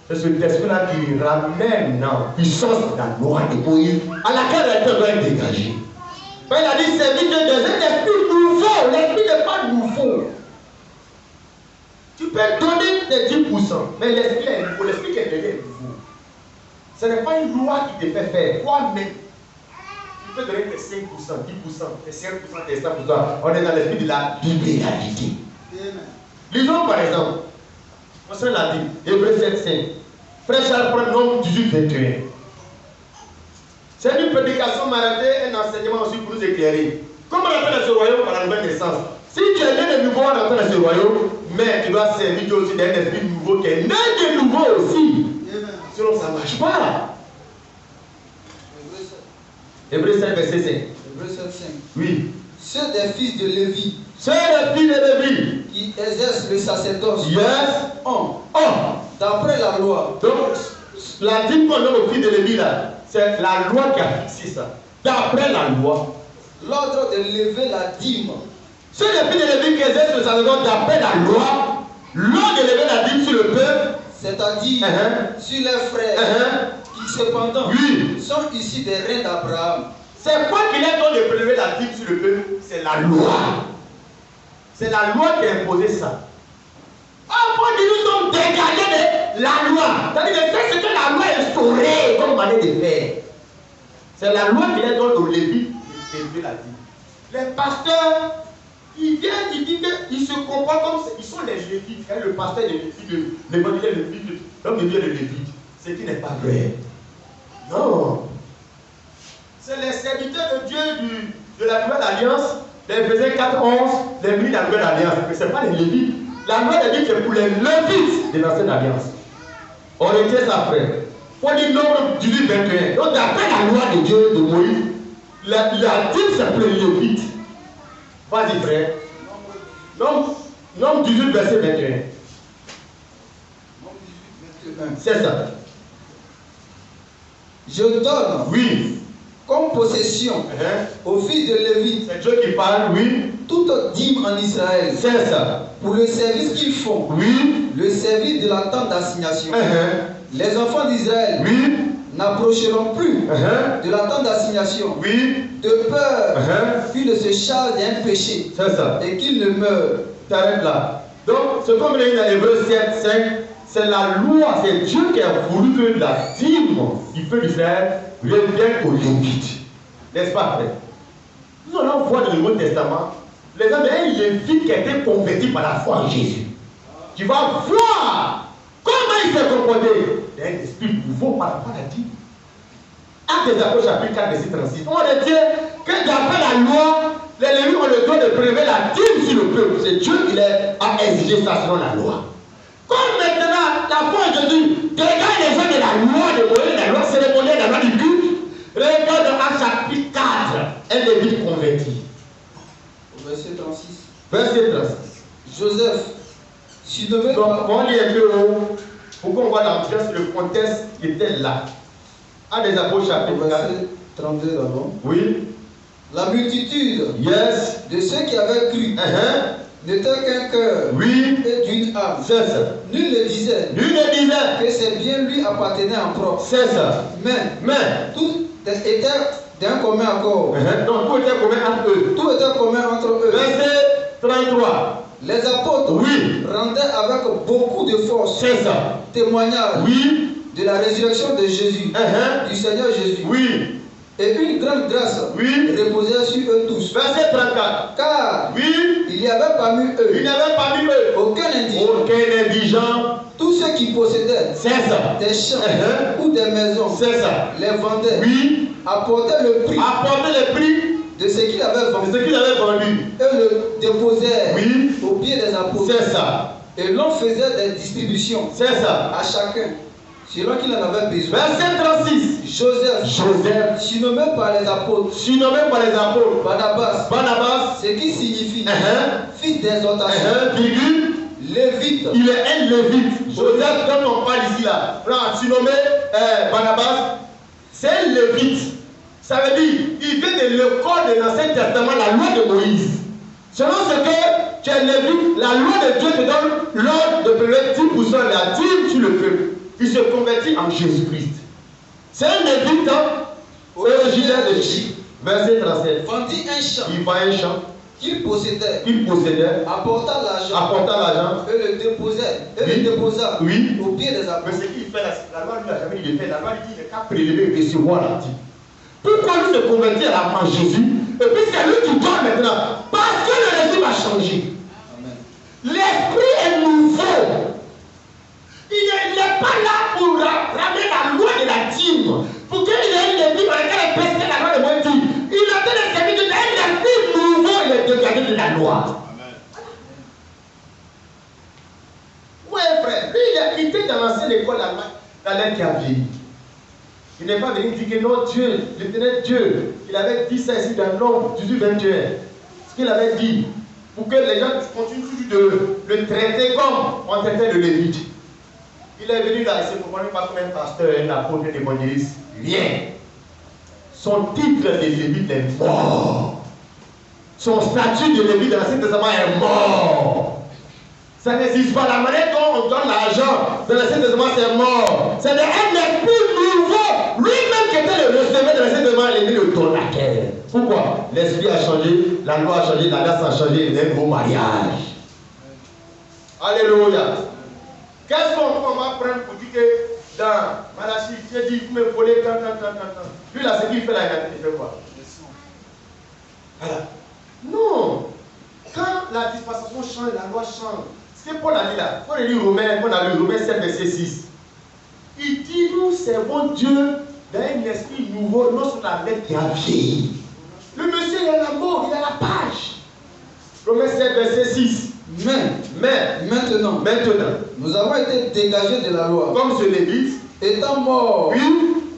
c'est cet esprit-là qui ramène en puissance la loi de Moïse, à laquelle elle doit être dégagée. Il a dit, c'est vite de un esprit nouveau. L'esprit n'est pas nouveau. Tu peux donner tes 10%, mais l'esprit est nouveau. L'esprit qui est derrière est nouveau. Ce n'est pas une loi qui te fait faire. Toi-même, tu peux donner tes 5%, 10%, tes 5%, tes 100%. On est dans l'esprit de la libéralité. Lisons par exemple, on l'a dit, Hébreux 7:5. Frère Charles prend Nombre 18:21. C'est une prédication maratée, un enseignement aussi pour nous éclairer. Comment on appelle ce royaume par la nouvelle naissance? Si tu es né de nouveau, on appelle ce royaume, mais tu dois servir aussi d'un esprit nouveau qui est né de nouveau aussi. Sinon, ça ne marche pas. Hébreux 7, verset 5. Hébreux 7:5. Oui. Ceux des fils de Lévi, Ceux des fils de Lévi qui exercent le sacerdoce, ont, d'après la loi. Donc, la dîme qu'on donne aux fils de Lévi là, c'est la loi qui a fixé ça. D'après la loi, L'ordre de lever la dîme. ceux des fils de Lévi qui exercent le sacerdoce d'après la loi, l'ordre de lever la dîme sur le peuple, C'est-à-dire sur les frères qui cependant sont issus des reins d'Abraham. c'est quoi qu'il est donc de prélever la dîme sur le peuple? C'est la loi. C'est la loi qui a imposé ça. Après, nous sommes dégagés de la loi. C'est-à-dire que c'est ce que la loi a instauré comme manière de faire. C'est la loi qui est donc au Lévi de prélever la dîme. Les pasteurs, ils viennent, ils disent qu'ils se comportent comme ils sont les Lévites. Le pasteur est le Lévite, l'évangile est le Lévite, l'homme de Dieu est le Lévite. Ce qui n'est pas vrai. Non. C'est les serviteurs de Dieu de la nouvelle alliance, les Éphésiens 4:11, les ministres de la nouvelle alliance. Mais ce n'est pas les Lévites. La nouvelle alliance, c'est pour les Lévites de l'ancienne alliance. On retient ça, frère. On dit Nombre 18:21. Donc, d'après la loi de Dieu de Moïse, la dîme, c'est pour les Lévites. Vas-y, frère. Nombre 18, verset 21. C'est ça. Je donne comme possession aux fils de Lévi. C'est Dieu qui parle, toute dîme en Israël. C'est ça. Pour le service qu'ils font. Le service de la tente d'assignation. Les enfants d'Israël n'approcheront plus de la tente d'assignation. De peur qu'ils ne se chargent d'un péché. C'est ça. Et qu'ils ne meurent. T'arrêtes là. Donc, ce qu'on dit dans Hébreux 7:5, c'est la loi, c'est Dieu qui a voulu que la dîme du peuple d'Israël revienne aux Lévites. N'est-ce pas, frère? Nous allons voir dans le Nouveau Testament les hommes d'un Lévite qui a été converti par la foi en Jésus. Tu vas voir comment il s'est comporté. Il y a un esprit nouveau par rapport à la dîme. Actes des Apôtres, chapitre 4, verset 36. On retient que d'après la loi, les Lévites ont le droit de prélever la dîme sur le peuple. C'est Dieu qui a exigé ça selon la loi. Comme maintenant, la foi en Jésus dégage les gens de la loi de Moïse, la loi cérémonielle, la loi du culte. Regarde dans Actes chapitre 4, un Lévite converti. Verset 36. Verset 36. Joseph, surnommé par... On lit un peu haut pour qu'on voit l'ambiance, le contexte qui était là. Actes des Apôtres, chapitre 4. Verset 32 d'abord. Oui. La multitude de ceux qui avaient cru n'était qu'un cœur et d'une âme. C'est ça. Nul ne disait que c'est bien lui appartenait en propre. C'est ça. Mais tout était d'un commun accord. Donc tout était commun entre eux. Tout était commun entre eux. Verset 33. Les apôtres rendaient avec beaucoup de force témoignage de la résurrection de Jésus, du Seigneur Jésus. Et une grande grâce reposait sur eux tous. Verset 34. Car il y avait parmi eux aucun indigent. Tous ceux qui possédaient des champs ou des maisons les vendaient, apportaient le prix de ce qu'il avait vendu et le déposaient au pied des apôtres. Et l'on faisait des distributions à chacun selon qu'il en avait besoin. Verset 36. Joseph, surnommé par les apôtres, Barnabas, ce qui signifie fils d'exhortation, Lévite. Il est un lévite. Joseph, dont on parle ici, là, surnommé Barnabas, c'est un lévite. Ça veut dire, il vient de l'école de l'Ancien Testament, la loi de Moïse. Selon ce que tu es lévite, la loi de Dieu te donne l'ordre de prélever 10% de la dîme sur le peuple. Il se convertit en Jésus-Christ. C'est un lévite originaire de Chypre. Verset 37. Vendit un champ. Il vend un champ. Qu'il possédait. Apporta l'argent. Et le déposait. Et le déposa. Oui. Au pied des apôtres. Mais ce qu'il fait, la loi lui n'a jamais dit de faire. La loi lui dit qu'il n'a qu'à prélever et recevoir la dîme. Pourquoi lui se convertit en Jésus? Et puis c'est lui qui donne maintenant. Parce que le régime a changé. L'esprit est nouveau. Il n'est pas là pour ramener la loi de la dîme. Pour qu'il ait une lévite dans laquelle il presque la loi de Moïse. Il a fait le service d'un esprit nouveau. Il est dégagé de la loi. Oui, frère. Lui, il était dans l'ancienne école dans l'air qui a vieilli. Il n'est pas venu dire que non, Dieu, l'éternel Dieu, il avait dit ça ici dans Nombre 18-21. Ce qu'il avait dit, pour que les gens continuent toujours de le traiter comme on traitait le Lévite. Il est venu là, il ne se comprenait pas comme un pasteur, un apôtre, un évangéliste. Rien. Son titre de Lévite est mort. Son statut de Lévite dans l'Ancien Testament est mort. Ça n'existe pas. La manière dont on donne l'argent dans l'Ancien Testament, c'est mort. C'est un esprit nouveau. Lui-même qui était le receveur de l'Ancien Testament, il est mis le tournaquet. Pourquoi? L'esprit a changé, la loi a changé, la grâce a changé, il y a un nouveau mariage. Alléluia. Qu'est-ce qu'on va prendre pour dire que dans Malachie, Dieu dit, vous me volez tant. Lui là, ce qu'il fait là, il fait quoi? Voilà. Non. Quand la dispensation change, la loi change. Ce que Paul a dit là, quand on lit Romains, on a lu Romains 7, verset 6. Il dit, nous servons Dieu dans un esprit nouveau, non sur la lettre qui a vieilli. Le monsieur, il a la mort, il a la page. Romains 7, verset 6. Mais maintenant, nous avons été dégagés de la loi. Comme ce Lévite, étant morts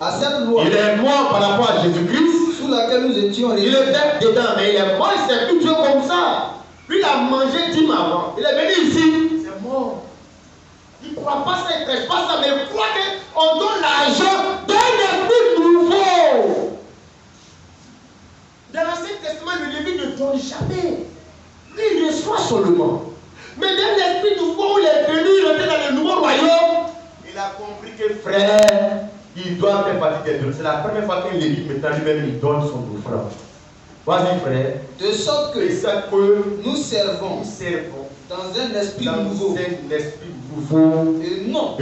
à cette loi. Il est mort par rapport à Jésus-Christ. Sous laquelle nous étions. Il était dedans, mais il est mort, il s'est plus Dieu comme ça. Lui, il a mangé 10 avant. Il est venu ici, c'est mort. Il ne croit pas ça, il ne prêche pas ça, mais il croit qu'on donne l'argent d'un esprit nouveau. Dans l'Ancien Testament, le Lévite ne donne jamais. Lui, il reçoit seulement. Mais dans l'esprit nouveau où il est venu, il était dans le nouveau royaume. Il a compris que frère, il doit faire partie des deux. C'est la première fois qu'un Lévite maintenant lui-même il donne son offrande. Vas-y frère. De sorte que nous servons dans un esprit nouveau. Et non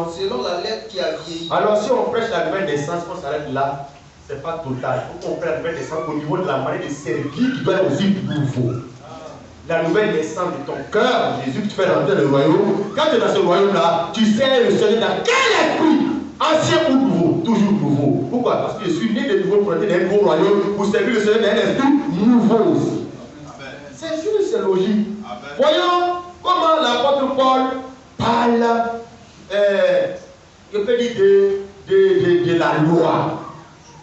selon la lettre qui a vieilli. Alors si on prêche la nouvelle naissance, on s'arrête là. C'est pas total. Il faut qu'on prenne la nouvelle naissance au niveau de la manière de servir qui doit être aussi nouveau. La nouvelle naissance de ton cœur, Jésus, tu fais rentrer dans le royaume. Quand tu es dans ce royaume-là, tu sais le Seigneur dans quel esprit? Ancien ou nouveau? Toujours nouveau. Pourquoi? Parce que je suis né de nouveau pour entrer dans un nouveau royaume pour servir le Seigneur dans un esprit nouveau aussi. C'est juste, c'est logique. Amen. Voyons comment l'apôtre Paul parle, je peux dire, de la loi.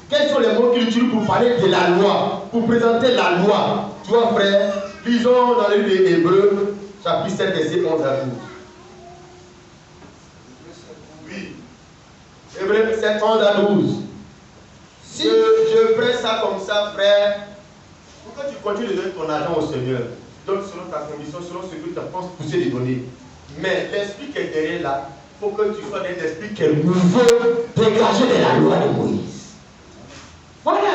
Quels sont les mots qu'il utilise pour parler de la loi, pour présenter la loi? Tu vois, frère, lisons dans le livre d'Hébreux, chapitre 7, verset 11 à 12. Oui. Hébreux 7, 11 à 12. Si je ferais ça comme ça, frère, pourquoi tu continues de donner ton argent au Seigneur? Donne selon ta condition, selon ce que tu penses pousser de donner. Mais l'esprit qui est derrière là, il faut que tu sois un esprit qui est nouveau, dégagé de la loi de Moïse. Voilà.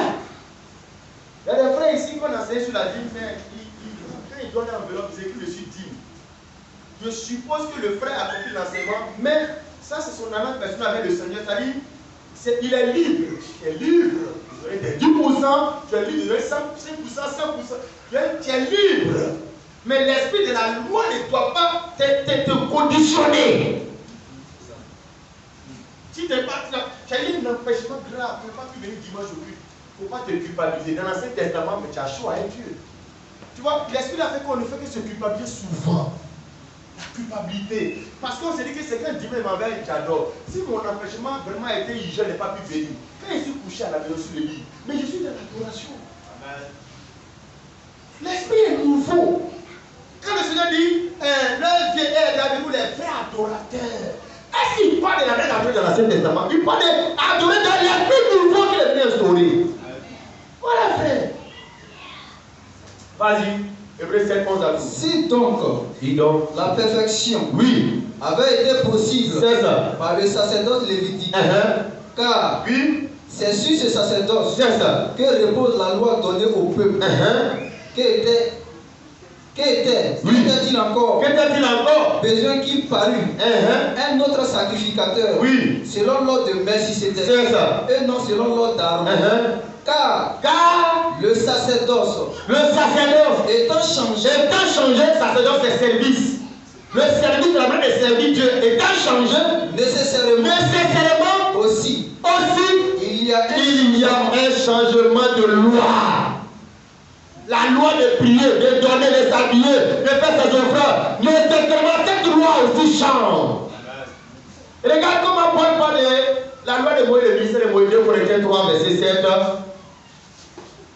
Il y a des frères ici qu'on enseigne sur la dîme, mais quand ils donnent l'enveloppe, ils écrivent dessus dîme. Je suppose que le frère a compris l'enseignement, mais ça c'est son alliance personnelle avec le Seigneur. C'est-à-dire, il est libre. Il est libre. Tu es 10%, tu es libre de 5%, 100%. Tu es libre. Mais l'esprit de la loi ne doit pas te conditionner. Si tu n'es pas, tu as eu un empêchement grave, tu n'as pas pu venir dimanche au culte. Il ne faut pas te culpabiliser. Dans l'Ancien Testament, mais tu as chaud à un Dieu. Tu vois, l'esprit a fait qu'on ne fait que se culpabiliser souvent. La culpabilité. Parce qu'on s'est dit que c'est qu'un dimanche m'envers et j'adore. Si mon empêchement vraiment a été je n'ai pas pu venir. Quand je suis couché à la maison sur le lit, mais je suis dans l'adoration. L'esprit est nouveau. Quand le Seigneur dit, leur vie est adorateur. Est-ce qu'il parle de la vraie adoration dans l'Ancien Testament? Il parle d'adorer dans l'esprit nouveau qu'il est venu instaurer. Voilà, frère. Vas-y, Hébreux 7, 11 à 12. Si donc la perfection avait été possible par le sacerdoce lévitique, car c'est sur ce sacerdoce que repose la loi donnée au peuple, qu'était-il encore besoin qu'il parût un autre sacrificateur selon l'ordre de Melchisédek et non selon l'ordre d'Aaron. Car le sacerdoce étant changé, sacerdoce c'est service. Le service, la manière de servir Dieu étant changé, nécessairement aussi il y a un changement de loi. La loi de prier, de donner, de s'habiller, de faire ses offrandes. Nécessairement, cette loi aussi change. Regarde comment Paul parle de la loi de Moïse, le ministère de Moïse, 2 Corinthiens 3, verset 7.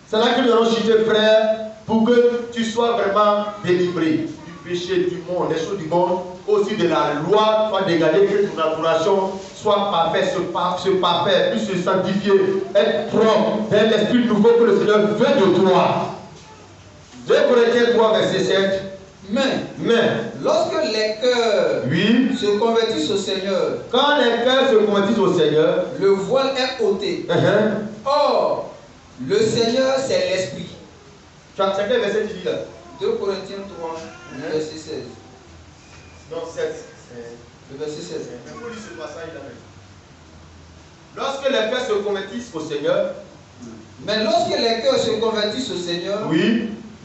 C'est là que nous allons chuter, frère, pour que tu sois vraiment délivré du péché du monde, des choses du monde, aussi de la loi, soit dégagé, que ton adoration soit parfaite, se parfaire, puis se sanctifier, être propre, vers l'esprit nouveau que le Seigneur veut de toi. 2 Corinthiens 3, verset 7. Mais lorsque les cœurs se convertissent au Seigneur, quand les cœurs se convertissent au Seigneur, le voile est ôté. Or, le Seigneur, c'est l'Esprit. C'est quel verset tu dis là? 2 Corinthiens 3, verset 16. Non, 7. Le verset 16. Il faut lire ce passage là. Lorsque les cœurs se convertissent au Seigneur, mais lorsque les cœurs se convertissent au Seigneur,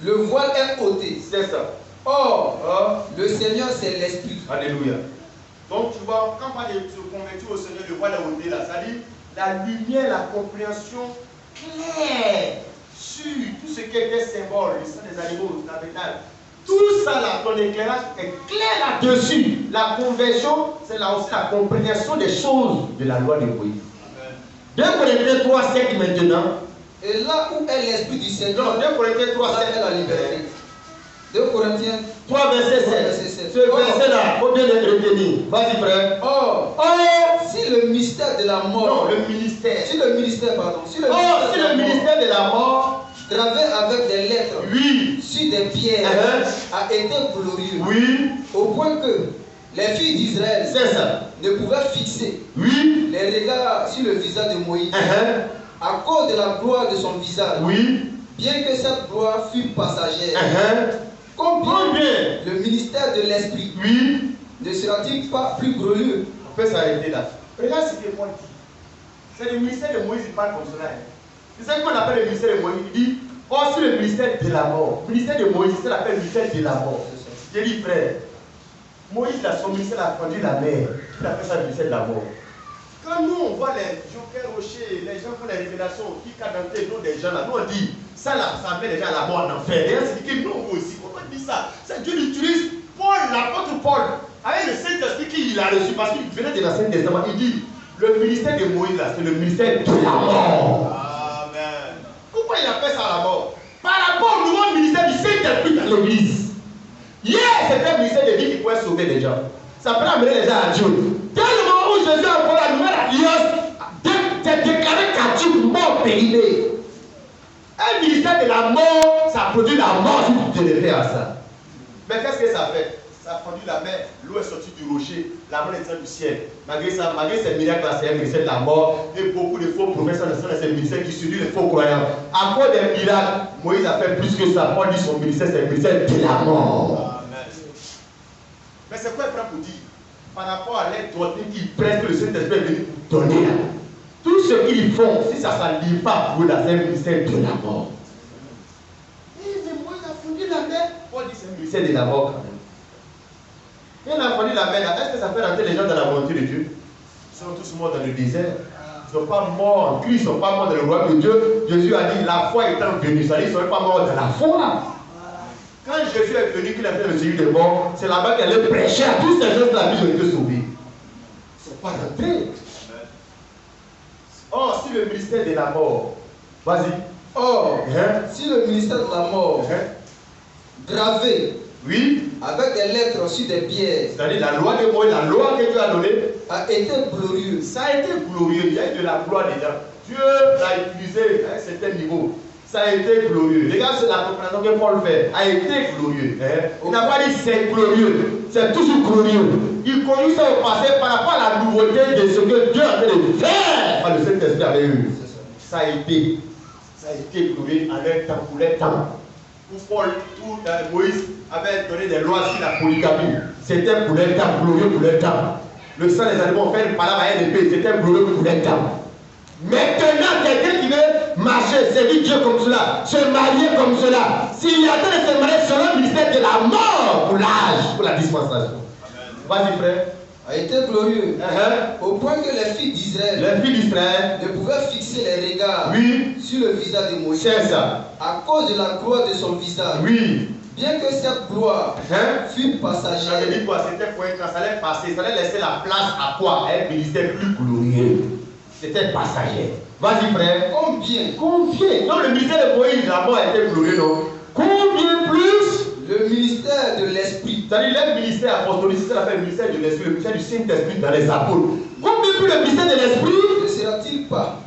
le voile est ôté. C'est ça. Or, le Seigneur, c'est l'Esprit. Alléluia. Donc, tu vois, quand on parle de se convertir au Seigneur, le voile est ôté là, ça dit la lumière, la compréhension claire sur tout ce qui était symbole, le sang des animaux, le tabernacle. Tout ça là, ton éclairage est clair là-dessus. La conversion, c'est là aussi la compréhension des choses de la loi de Moïse. 2 Corinthiens 3, 7 maintenant. Et là où est l'Esprit du Seigneur, 2 Corinthiens 3, 7 est la liberté. 2 Corinthiens 3, verset 7. Ce verset-là, il faut bien le retenir. Vas-y, frère. Or, si le mystère de la mort. Non, le ministère. Si le ministère, pardon. Si le ministère de la mort, gravé avec des lettres sur des pierres, a été glorieux. Au point que les filles d'Israël ne pouvaient fixer les regards sur le visage de Moïse à cause de la gloire de son visage. Bien que cette gloire fût passagère. Combien le ministère de l'Esprit ne sera-t-il pas plus glorieux? On peut s'arrêter là. Regarde ce que Paul dit. C'est le ministère de Moïse, il parle comme cela. C'est ça qu'on appelle le ministère de Moïse. Il dit, c'est le ministère de la mort. Le ministère de Moïse, c'est l'appelle le ministère de la mort. J'ai dit, frère, Moïse, son ministère a conduit la mer. Il appelle ça le ministère de la mort. Quand nous, on voit les Joker Rocher, les gens font les révélations, qui cadent nous des gens là, nous on dit, ça là, ça met les gens à la mort en enfer. D'ailleurs, c'est que nous aussi, on dit ça. C'est Dieu utilise Paul, l'apôtre Paul, avec le Saint-Esprit qu'il a reçu, parce qu'il venait de l'Ancien Testament, il dit, le ministère de Moïse là, c'est le ministère de la mort. Amen. Pourquoi il appelle ça la mort? Par rapport au nouveau ministère du Saint-Esprit dans l'église. Hier, c'était un ministère de vie qui pouvait sauver les gens. Ça peut amener les gens à Dieu. Dès le moment où Jésus a encore la nouvelle alliance, c'est déclaré caduc, mort, périmé. Un ministère de la mort, ça produit la mort si tu te réfères à ça. Mais qu'est-ce que ça fait? Ça a produit la mer, l'eau est sortie du rocher, la mort est sortie du ciel. Malgré ça, malgré ces miracles-là, c'est un ministère de la mort. Et beaucoup de faux professeurs de ces ministères qui séduisent les faux croyants. À cause des miracles, Moïse a fait plus que ça. Paul dit son ministère, c'est le ministère de la mort. Amen. Mais c'est quoi frère pour dire? Par rapport à l'aide qu'ils prennent, que le Saint-Esprit est venu pour donner. Tout ce qu'ils font, si ça ne s'allie pas pour la, c'est un ministère de la mort. Et Moïse a fondu la mer. Paul dit c'est un ministère de la mort quand même. Et on a fondu la mer, est-ce que ça fait rentrer les gens dans la volonté de Dieu? Ils sont tous morts dans le désert. Ils ne sont pas morts en Christ, ils ne sont pas morts dans le royaume de Dieu. Jésus a dit la foi étant venue, ça dit ils ne sont pas morts dans la foi. Quand Jésus est venu, qu'il a fait le séjour des morts, c'est là-bas qu'elle allait prêcher à tous ces gens de la vie ont été sauvés. Ils ne sont pas rentrés. Or, si le ministère de la mort, vas-y. Or, si le ministère de la mort, gravé Oui. Avec des lettres sur des pierres. C'est-à-dire la loi de Moïse, la loi que Dieu a donnée, a été glorieux. Ça a été glorieux. Il y a eu de la gloire dedans. Dieu l'a utilisé à un certain niveau. Ça a été glorieux. Regarde, c'est la compréhension que Paul fait. A été glorieux. Il n'a pas dit c'est glorieux. C'est toujours glorieux. Il conduit ça au passé par rapport à la nouveauté de ce que Dieu a fait de faire par le Saint-Esprit avec eux. Ça a été glorieux à leur temps, pour leur temps. Où Moïse avait donné des lois sur la polygamie. C'était pour leur temps, glorieux pour leur temps. Le sang des animaux fait une parole à une épée. C'était glorieux pour leur temps. Maintenant, quelqu'un qui veut marcher, servir Dieu comme cela, se marier comme cela, s'il attend de se marier selon le ministère de la mort pour l'âge, pour la dispensation. Vas-y, frère. A été glorieux. Au point que les filles d'Israël ne pouvaient fixer les regards sur le visage de Moïse. C'est ça. À cause de la gloire de son visage. Oui. Bien que cette gloire fût passagère. Ça veut dire quoi? C'était pour être, ça allait passer, ça allait laisser la place à quoi? Un ministère plus glorieux. C'était passager. Vas-y, frère. Combien? Non, le ministère de Moïse, la mort était glorieux, non? Combien plus? Le ministère de l'Esprit. C'est-à-dire, le ministère apostolique, c'est ça l'appelle le ministère de l'Esprit, le ministère du Saint-Esprit dans les apôtres. Combien plus le ministère de l'Esprit? Ne sera-t-il pas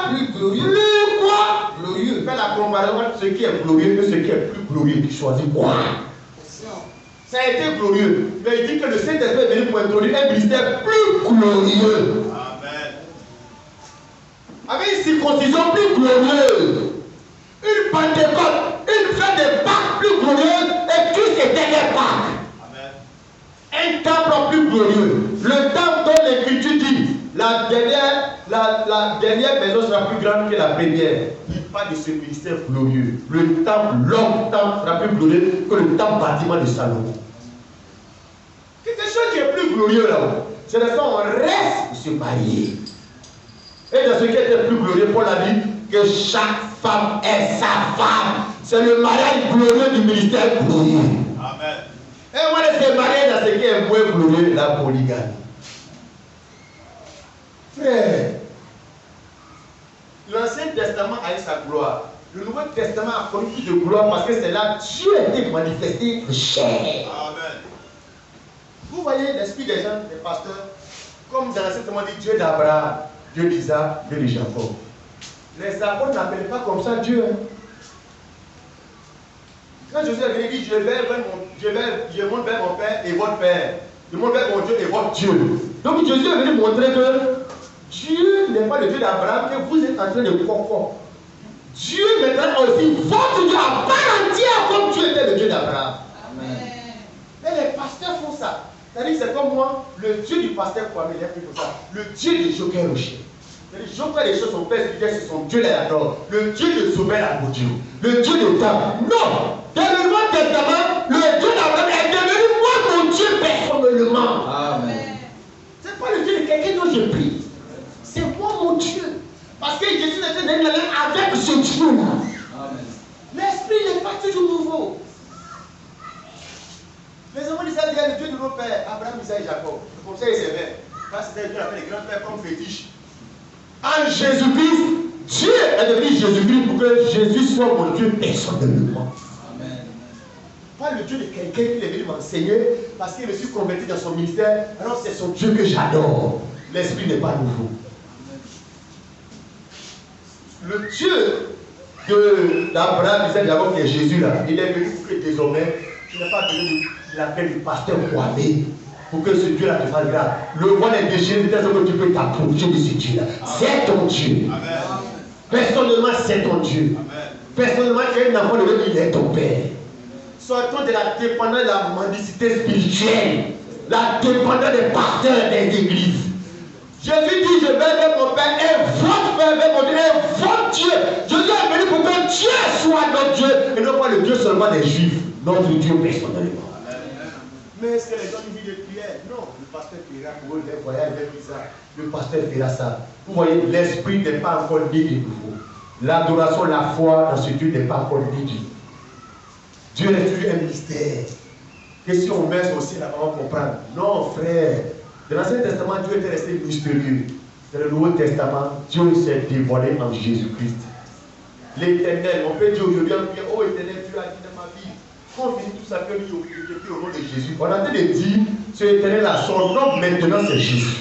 plus glorieux? Plus quoi? Glorieux. Fais la comparaison entre ce qui est glorieux et ce qui est plus glorieux. Tu choisis quoi? Ça a été glorieux. Mais il dit que le Saint-Esprit est venu pour introduire un ministère plus glorieux. Amen. Avec une circoncision plus glorieuse. Une Pentecôte, une fête de Pâques plus glorieuse et Christ était les Pâques. Un temple plus glorieux. Le temple dont l'Écriture dit la dernière maison sera plus grande que la première. Il parle de ce ministère glorieux. Le temple, l'homme temple sera plus glorieux que le temple bâtiment de Salomon. Quelque chose qui est plus glorieux là-haut. C'est de ça on reste pour se marier. Et dans ce qui était plus glorieux, Paul a dit que chaque femme est sa femme. C'est le mariage glorieux du ministère glorieux. Amen. Et on va se marier dans ce qui est moins glorieux, la polygamie. Frère, l'Ancien Testament a eu sa gloire. Le Nouveau Testament a connu plus de gloire parce que c'est là que Dieu a été manifesté cher. Amen. Vous voyez l'esprit des gens, des pasteurs, comme dans l'Ancien Testament dit Dieu d'Abraham, Dieu d'Isaac, Dieu de Jacob. Les apôtres n'appelaient pas comme ça Dieu. Quand Jésus est venu, il dit je monte vers mon Père et votre Père. Je monte vers mon Dieu et votre Dieu. Donc Jésus est venu montrer que Dieu n'est pas le Dieu d'Abraham que vous êtes en train de croire. Dieu maintenant aussi votre Dieu à part entière comme Dieu était le Dieu d'Abraham. Amen. Mais les pasteurs font ça. C'est-à-dire c'est comme moi, le Dieu du pasteur Kwame, il est plus comme ça. Le Dieu de Joker Rocher. Joker les choses, son père spirituel, c'est son Dieu là-dedans. Le Dieu de Sauveur la Dieu. Le Dieu de temps. Non! Dans le Nouveau Testament, le Dieu d'Abraham est devenu moi mon Dieu personnellement. Amen. C'est pas le Dieu de quelqu'un dont je prie. C'est moi mon Dieu. Parce que Jésus était dans avec ce Dieu-là. L'esprit n'est pas toujours nouveau. Les enfants d'Israël disaient le Dieu de nos pères, Abraham, Isaac et Jacob. Comme ça, ils s'aimaient. Parce que c'était Dieu appelé les grands-pères comme fétiche. En Jésus-Christ, Dieu est devenu Jésus-Christ pour que Jésus soit mon Dieu personnellement. Amen. Pas le Dieu de quelqu'un qui est venu m'enseigner parce qu'il me suis converti dans son ministère. Alors c'est son Dieu que j'adore. L'esprit n'est pas nouveau. Le Dieu d'Abraham, Isaac, Jacob, qui est Jésus là, il est venu pour que désormais, tu n'as pas besoin de l'appeler du pasteur Kwame pour que ce Dieu-là te fasse grâce. Le voile est déchiré, de telle sorte que tu peux t'approcher de ce Dieu-là. C'est ton Dieu. Amen. Personnellement, c'est ton Dieu. Amen. Personnellement, tu es un enfant de Dieu, il est ton Père. Sortons de la dépendance de la mendicité spirituelle, la dépendance des pasteurs des églises. Jésus dit, je vais vers mon Père et votre Père vers mon Dieu et votre Dieu. Jésus est venu pour que Dieu soit notre Dieu et non pas le Dieu seulement des Juifs, notre Dieu personnellement. Mais est-ce que les gens vivent de prière? Non, le pasteur priera pour eux, les voyages vers Isaac. Le pasteur fera ça. Vous voyez, l'esprit n'est pas encore né de nouveau. L'adoration, la foi dans ce Dieu n'est pas encore né de nouveau. Dieu est toujours un mystère. Que si on met aussi là, on va comprendre. Non, frère. Dans l'Ancien Testament, Dieu était resté mystérieux. Dans le Nouveau Testament, Dieu s'est dévoilé en Jésus-Christ. L'Éternel, on peut dire aujourd'hui, oh Éternel, tu as dit dans ma vie. Quand on finit tout ça, que lui, au nom de Jésus, on a en train de dire, ce éternel-là, son nom maintenant c'est Jésus.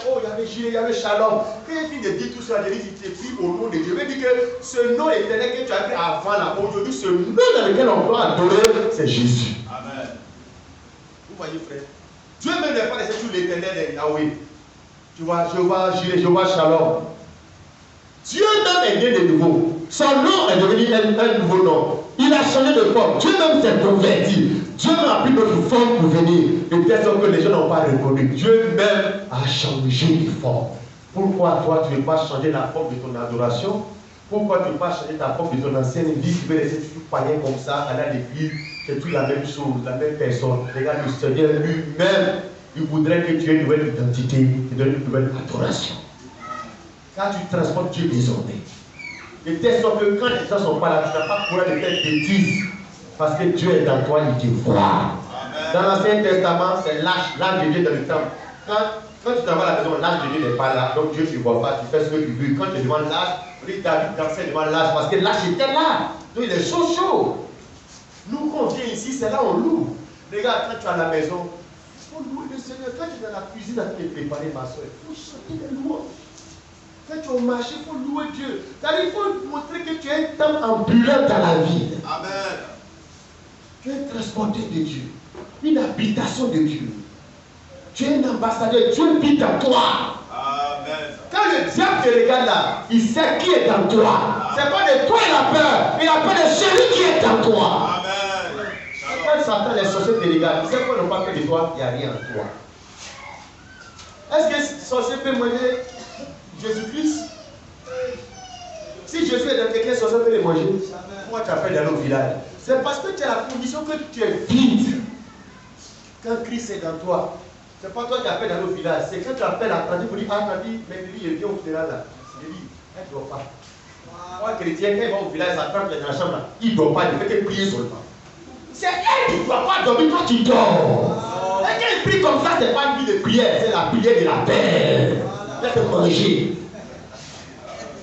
Oh, il y avait Gilles, il y avait Shalom. Quand il finit de dire tout ça, il te prie au nom de Dieu. Il veut dire que ce nom éternel que tu as vu avant là, aujourd'hui, ce nom dans lequel on doit adorer, c'est Jésus. Amen. Vous voyez, frère, Dieu même n'est pas laissé sur l'éternel de Yahweh. Tu vois, je vois Gilles, je vois Shalom. Dieu même est né de nouveau. Son nom est devenu un nouveau nom. Il a changé de forme. Dieu même s'est converti. Dieu même a pris notre forme pour venir. Et peut-être que les gens n'ont pas reconnu. Dieu même a changé de forme. Pourquoi toi tu ne veux pas changer la forme de ton adoration? Pourquoi tu ne veux pas changer ta forme de ton ancienne vie? Tu veux laisser tout païen comme ça, aller à l'église, c'est tout la même chose, la même personne. Regarde le Seigneur lui-même, il voudrait que tu aies une nouvelle identité, tu donnes une nouvelle adoration. Car tu transportes Dieu désormais. Et telle sorte que quand les gens ne sont pas là, tu n'as pas courage de faire des bêtises. Parce que Dieu est dans toi, il te voit. Dans l'Ancien Testament, c'est l'âge de Dieu dans le temple. Quand tu t'en vas à la maison, l'âge de Dieu n'est pas là. Donc Dieu ne te voit pas, tu fais ce que tu veux. Quand tu demandes l'âge, David dansait devant l'âge parce que l'âge était là. Donc il est chaud. Nous, quand on vient ici, c'est là on loue. Regarde, quand tu es à la maison, il faut louer le Seigneur. Quand tu es dans la cuisine à te préparer, ma soeur, il faut chanter les louanges. Quand tu es au marché, il faut louer Dieu. C'est-à-dire, il faut montrer que tu es un temple ambulant dans la ville. Amen. Tu es un transporteur de Dieu, une habitation de Dieu. Tu es un ambassadeur, Dieu vit en toi. Amen. Quand le diable te regarde là, il sait qui est en toi. Ce n'est pas de toi il a peur, il a peur de celui qui est en toi. Amen. Quand Satan, les sorciers te regardent, il sait qu'on n'a pas peur de toi, il n'y a rien en toi. Est-ce que le sorcier peut manger Jésus-Christ? Si Jésus est dans quelqu'un, le sorcier peut le manger. Pourquoi tu as peur d'aller au village? C'est parce que tu as la condition que tu es vide. Quand Christ est dans toi, c'est pas toi qui appelles d'aller au village. C'est quand tu appelles à Tandi pour dire, ah Tandi, mais lui il vient au village là. C'est lui, elle ne dort pas. Moi, chrétien, quand il va au village, sa femme est dans la chambre là. Il ne dort pas, il fait que prier seulement. C'est elle qui ne doit pas dormir, toi tu dors. Et quand il prie comme ça, ce n'est pas une vie de prière, c'est la prière de la paix. Il faut manger.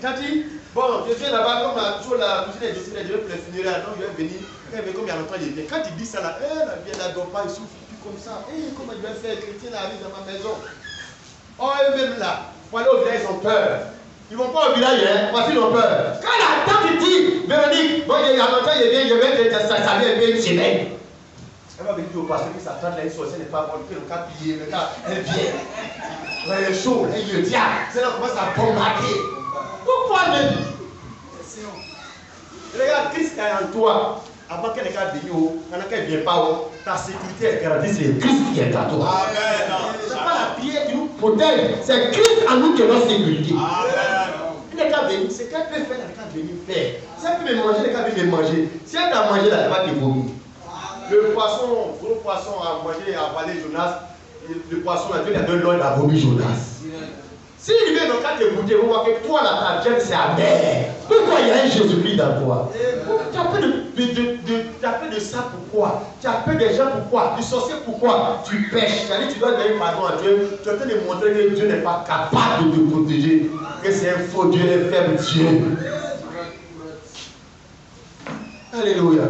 Tandi, bon, je viens là-bas, comme toujours la cousine est décédée, je vais pour les funérailles, donc je vais venir. Quand il y a longtemps, il vient. Quand il dit ça là, la vie, elle ne dort pas, il souffle. Comme ça, comment je vais faire? Chrétien arrive dans ma maison. Oh, eux-mêmes là, pour aller au village, ils ont peur. Ils ne vont pas au village, hein, parce qu'ils ont peur. Quand la tante dit, Véronique, bon, il y a longtemps, il vient, je vais te saluer un peu une semaine. Elle va venir au pasteur que sa tante là, une sorcière n'est pas bonne, que le cas plié, le cas, elle vient. Elle est chaude, elle le diable, c'est là qu'on commence à bombarder. Pourquoi même? Regarde, Christ est en toi. Avant qu'elle ne vienne pas, ta sécurité est garantie, c'est Christ qui est à toi. Ce n'est pas la prière qui nous protège, c'est Christ en nous qui est notre sécurité. Il n'est qu'à venir, c'est qu'elle peut faire, elle n'est qu'à venir faire. Si elle peut me manger, elle n'est qu'à venir me manger. Si elle t'a mangé, elle va te vomir. Le poisson, gros poisson a mangé, a avalé Jonas. Le poisson, Dieu lui a donné l'ordre, il a vomi Jonas. S'il vient dans le cas de goûter, vous voyez que toi, là, ta gêne, c'est amer. Pourquoi il y a un Jésus-Christ dans toi? Tu as peur de ça, pourquoi? Tu as peur des gens, pourquoi? Du sorcier, pourquoi? Tu pêches. C'est-à-dire tu dois donner pardon à Dieu. Tu es en train de montrer que Dieu n'est pas capable de te protéger. Que c'est un faux Dieu, un faible Dieu. Alléluia.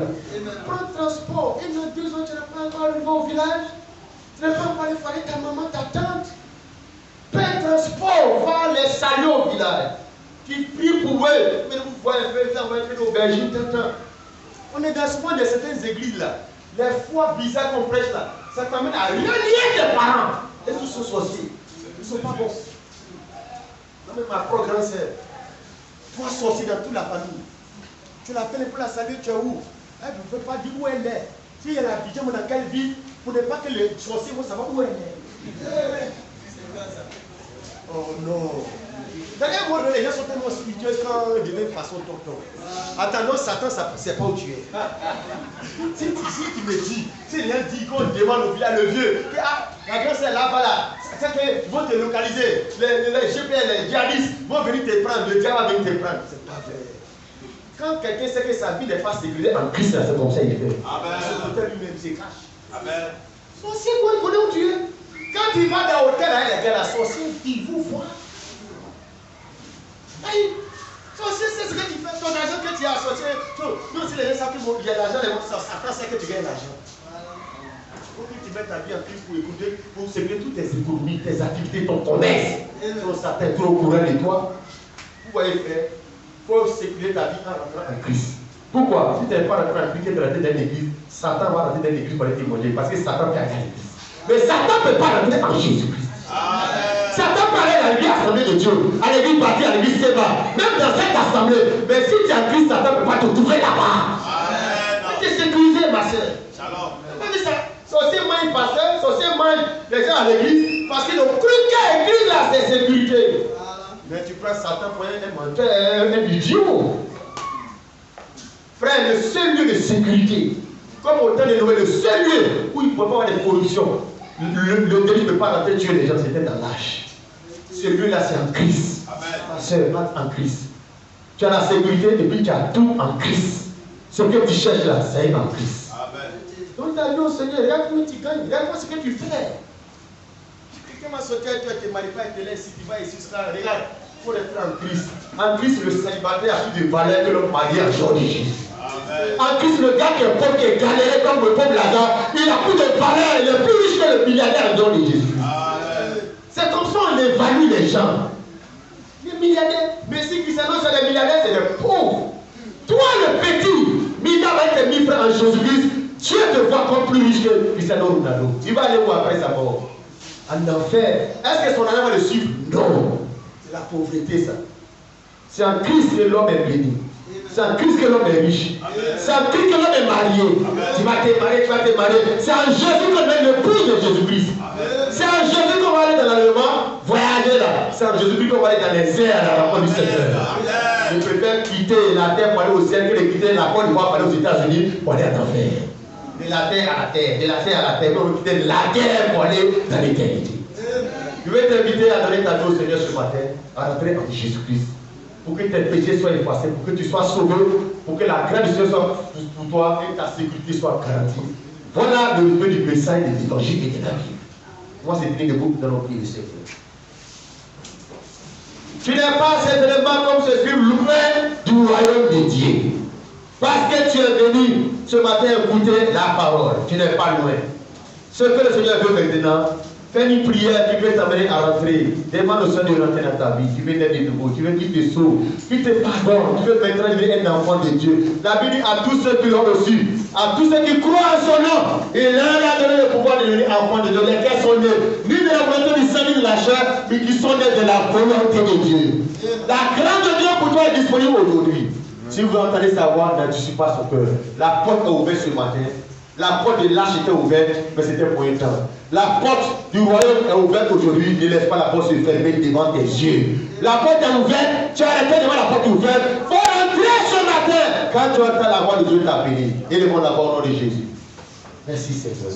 Prends le transport. Et dans 2 ans, tu n'as pas encore arrivé au village. Tu n'as pas encore allé faire ta maman, ta tante. Prends le transport. Va les saluer au village. Qui prie pour eux. Mais vous voyez, on va être aubergine, on est dans ce point de certaines églises là. Les foi bizarres qu'on prêche là, ça t'amène à rien lier des parents. Et tous sont sorciers. Ils ne sont pas bons. Non, mais ma propre grande sœur, toi sorcier dans toute la famille. Tu l'appelles pour la saluer, tu es où? Elle ne peut pas dire où elle est. Si elle a habité dans quelle ville, pour ne pas que les sorciers vont savoir où elle est. Oh non. D'ailleurs, les gens sont tellement spirituels quand ils deviennent façon tonton. Attends, Satan, ça ne sait pas où tu es. Si tu me dis, si rien dit qu'on demande au village, le vieux, que la grande sœur là-bas là, c'est qu'ils vont te localiser. Les GPL, les djihadistes vont venir te prendre, le diable va venir te prendre. C'est pas vrai. Quand quelqu'un sait que sa vie n'est pas sécurisée en Christ, c'est comme ça il fait. Amen. Ce côté lui-même se cache. Amen. Sorcier, quoi, il connaît où tu es. Quand il va dans l'hôtel, les gars, la sorcière, il vous voit. C'est ce que tu fais, ton argent que tu as associé. Nous aussi, les gens savent qu'il y a l'argent, Satan sait que tu gagnes l'argent. Il faut que tu mettes ta vie en Christ pour écouter, pour sécuriser toutes tes économies, tes activités, ton commerce. Sinon, Satan est trop au courant de toi. Vous voyez, frère, il faut sécuriser ta vie en rentrant en Christ. Pourquoi? Si tu n'es pas rentré en Christ, tu es rentré dans l'église, Satan va rentrer dans l'église pour aller témoigner. Parce que Satan peut aller à l'église. Mais Satan ne peut pas rentrer en Jésus-Christ. Satan peut aller à l'église assemblée de Dieu, à l'église bâtie, à l'église Séba, même dans cette assemblée. Mais si tu es en Christ, Satan ne peut pas te trouver là-bas. Tu es sécurisé, ma soeur. C'est aussi mal pasteur, c'est aussi mal les gens à l'église, parce qu'ils ont cru qu'à l'église là, c'est sécurité. Mais tu prends Satan pour un menteur, un idiot. Frère, le seul lieu de sécurité, comme au temps de Noël, le seul lieu où il ne peut pas avoir de corruption, le délit ne peut pas rentrer tuer les gens, c'était dans l'âge. Ce lieu-là, c'est en Christ. Ma soeur, rentre en Christ. Tu as la sécurité et puis tu as tout en Christ. Ce que tu cherches là, c'est en Christ. Donc tu as dit au Seigneur, regarde comment tu gagnes, regarde ce que tu fais. Quelqu'un m'a sauté, tu ne te maries pas avec les si tu vas ici, regarde, il faut rester en Christ. En Christ, le célibataire a plus de valeur que l'homme marié en Jésus. En Christ, le gars qui est pauvre, qui est galéré comme le pauvre Lazare, il a plus de valeur, il est plus riche que le milliardaire en de Jésus. C'est comme ça on évalue les gens. Les milliardaires, mais si Cristiano c'est des milliardaires, c'est des pauvres. Toi, le petit, milliard avec tes 1000 francs en Jésus-Christ, Dieu te voit comme plus riche que Cristiano Ronaldo. Il va aller où après sa mort? En enfer. Est-ce que son argent va le suivre? Non. C'est la pauvreté, ça. C'est en Christ que l'homme est béni. C'est en Christ que l'homme est riche. C'est en Christ que l'homme est marié. Tu vas te marier, tu vas te marier. C'est en Jésus qu'on est l'épouse de Jésus-Christ. C'est en Jésus qu'on va aller dans l'enlèvement, voyager là. C'est en Jésus-Christ qu'on va aller dans les airs à la rencontre du Seigneur. Je préfère quitter la terre pour aller au ciel que de quitter la Côte d'Ivoire pour aller aux États-Unis pour aller en enfer. De la terre à la terre, de la terre à la terre, on va quitter la terre pour aller dans l'éternité. Je vais t'inviter à donner ta vie au Seigneur ce matin, à rentrer en Jésus-Christ. Pour que tes péchés soient effacés, pour que tu sois sauvé, pour que la grâce du Seigneur soit pour toi et ta sécurité soit garantie. Voilà le revenu du message de l'évangile et de la vie. Moi, c'est fini debout, nous allons prier le Seigneur. Tu n'es pas certainement comme ce film loin du royaume de Dieu. Parce que tu es venu ce matin écouter la parole. Tu n'es pas loin. Ce que le Seigneur veut maintenant, fais une prière qui peut t'amener à rentrer. Demande au Seigneur de rentrer dans ta vie. Tu veux naître de nouveau. Tu veux qu'il te sauve. Qu'il te pardonne. Tu veux maintenant devenir un enfant de Dieu. La Bible dit à tous ceux qui l'ont reçu, à tous ceux qui croient en son nom, il leur a donné le pouvoir de devenir enfant de Dieu. Lesquels sont nés, ni de la volonté du sang, ni de la chair, mais qui sont nés de la volonté de Dieu. La grâce de Dieu pour toi est disponible aujourd'hui. Si vous entendez sa voix, n'anticipez pas son cœur. La porte est ouverte ce matin. La porte de l'âge était ouverte, mais c'était pour un temps. La porte du royaume est ouverte aujourd'hui. Ne laisse pas la porte se fermer devant tes yeux. La porte est ouverte. Tu as arrêté devant la porte ouverte. Il faut rentrer ce matin. Quand tu entends la voix de Dieu t'appeler, et demande la voix au nom de Jésus. Merci Seigneur.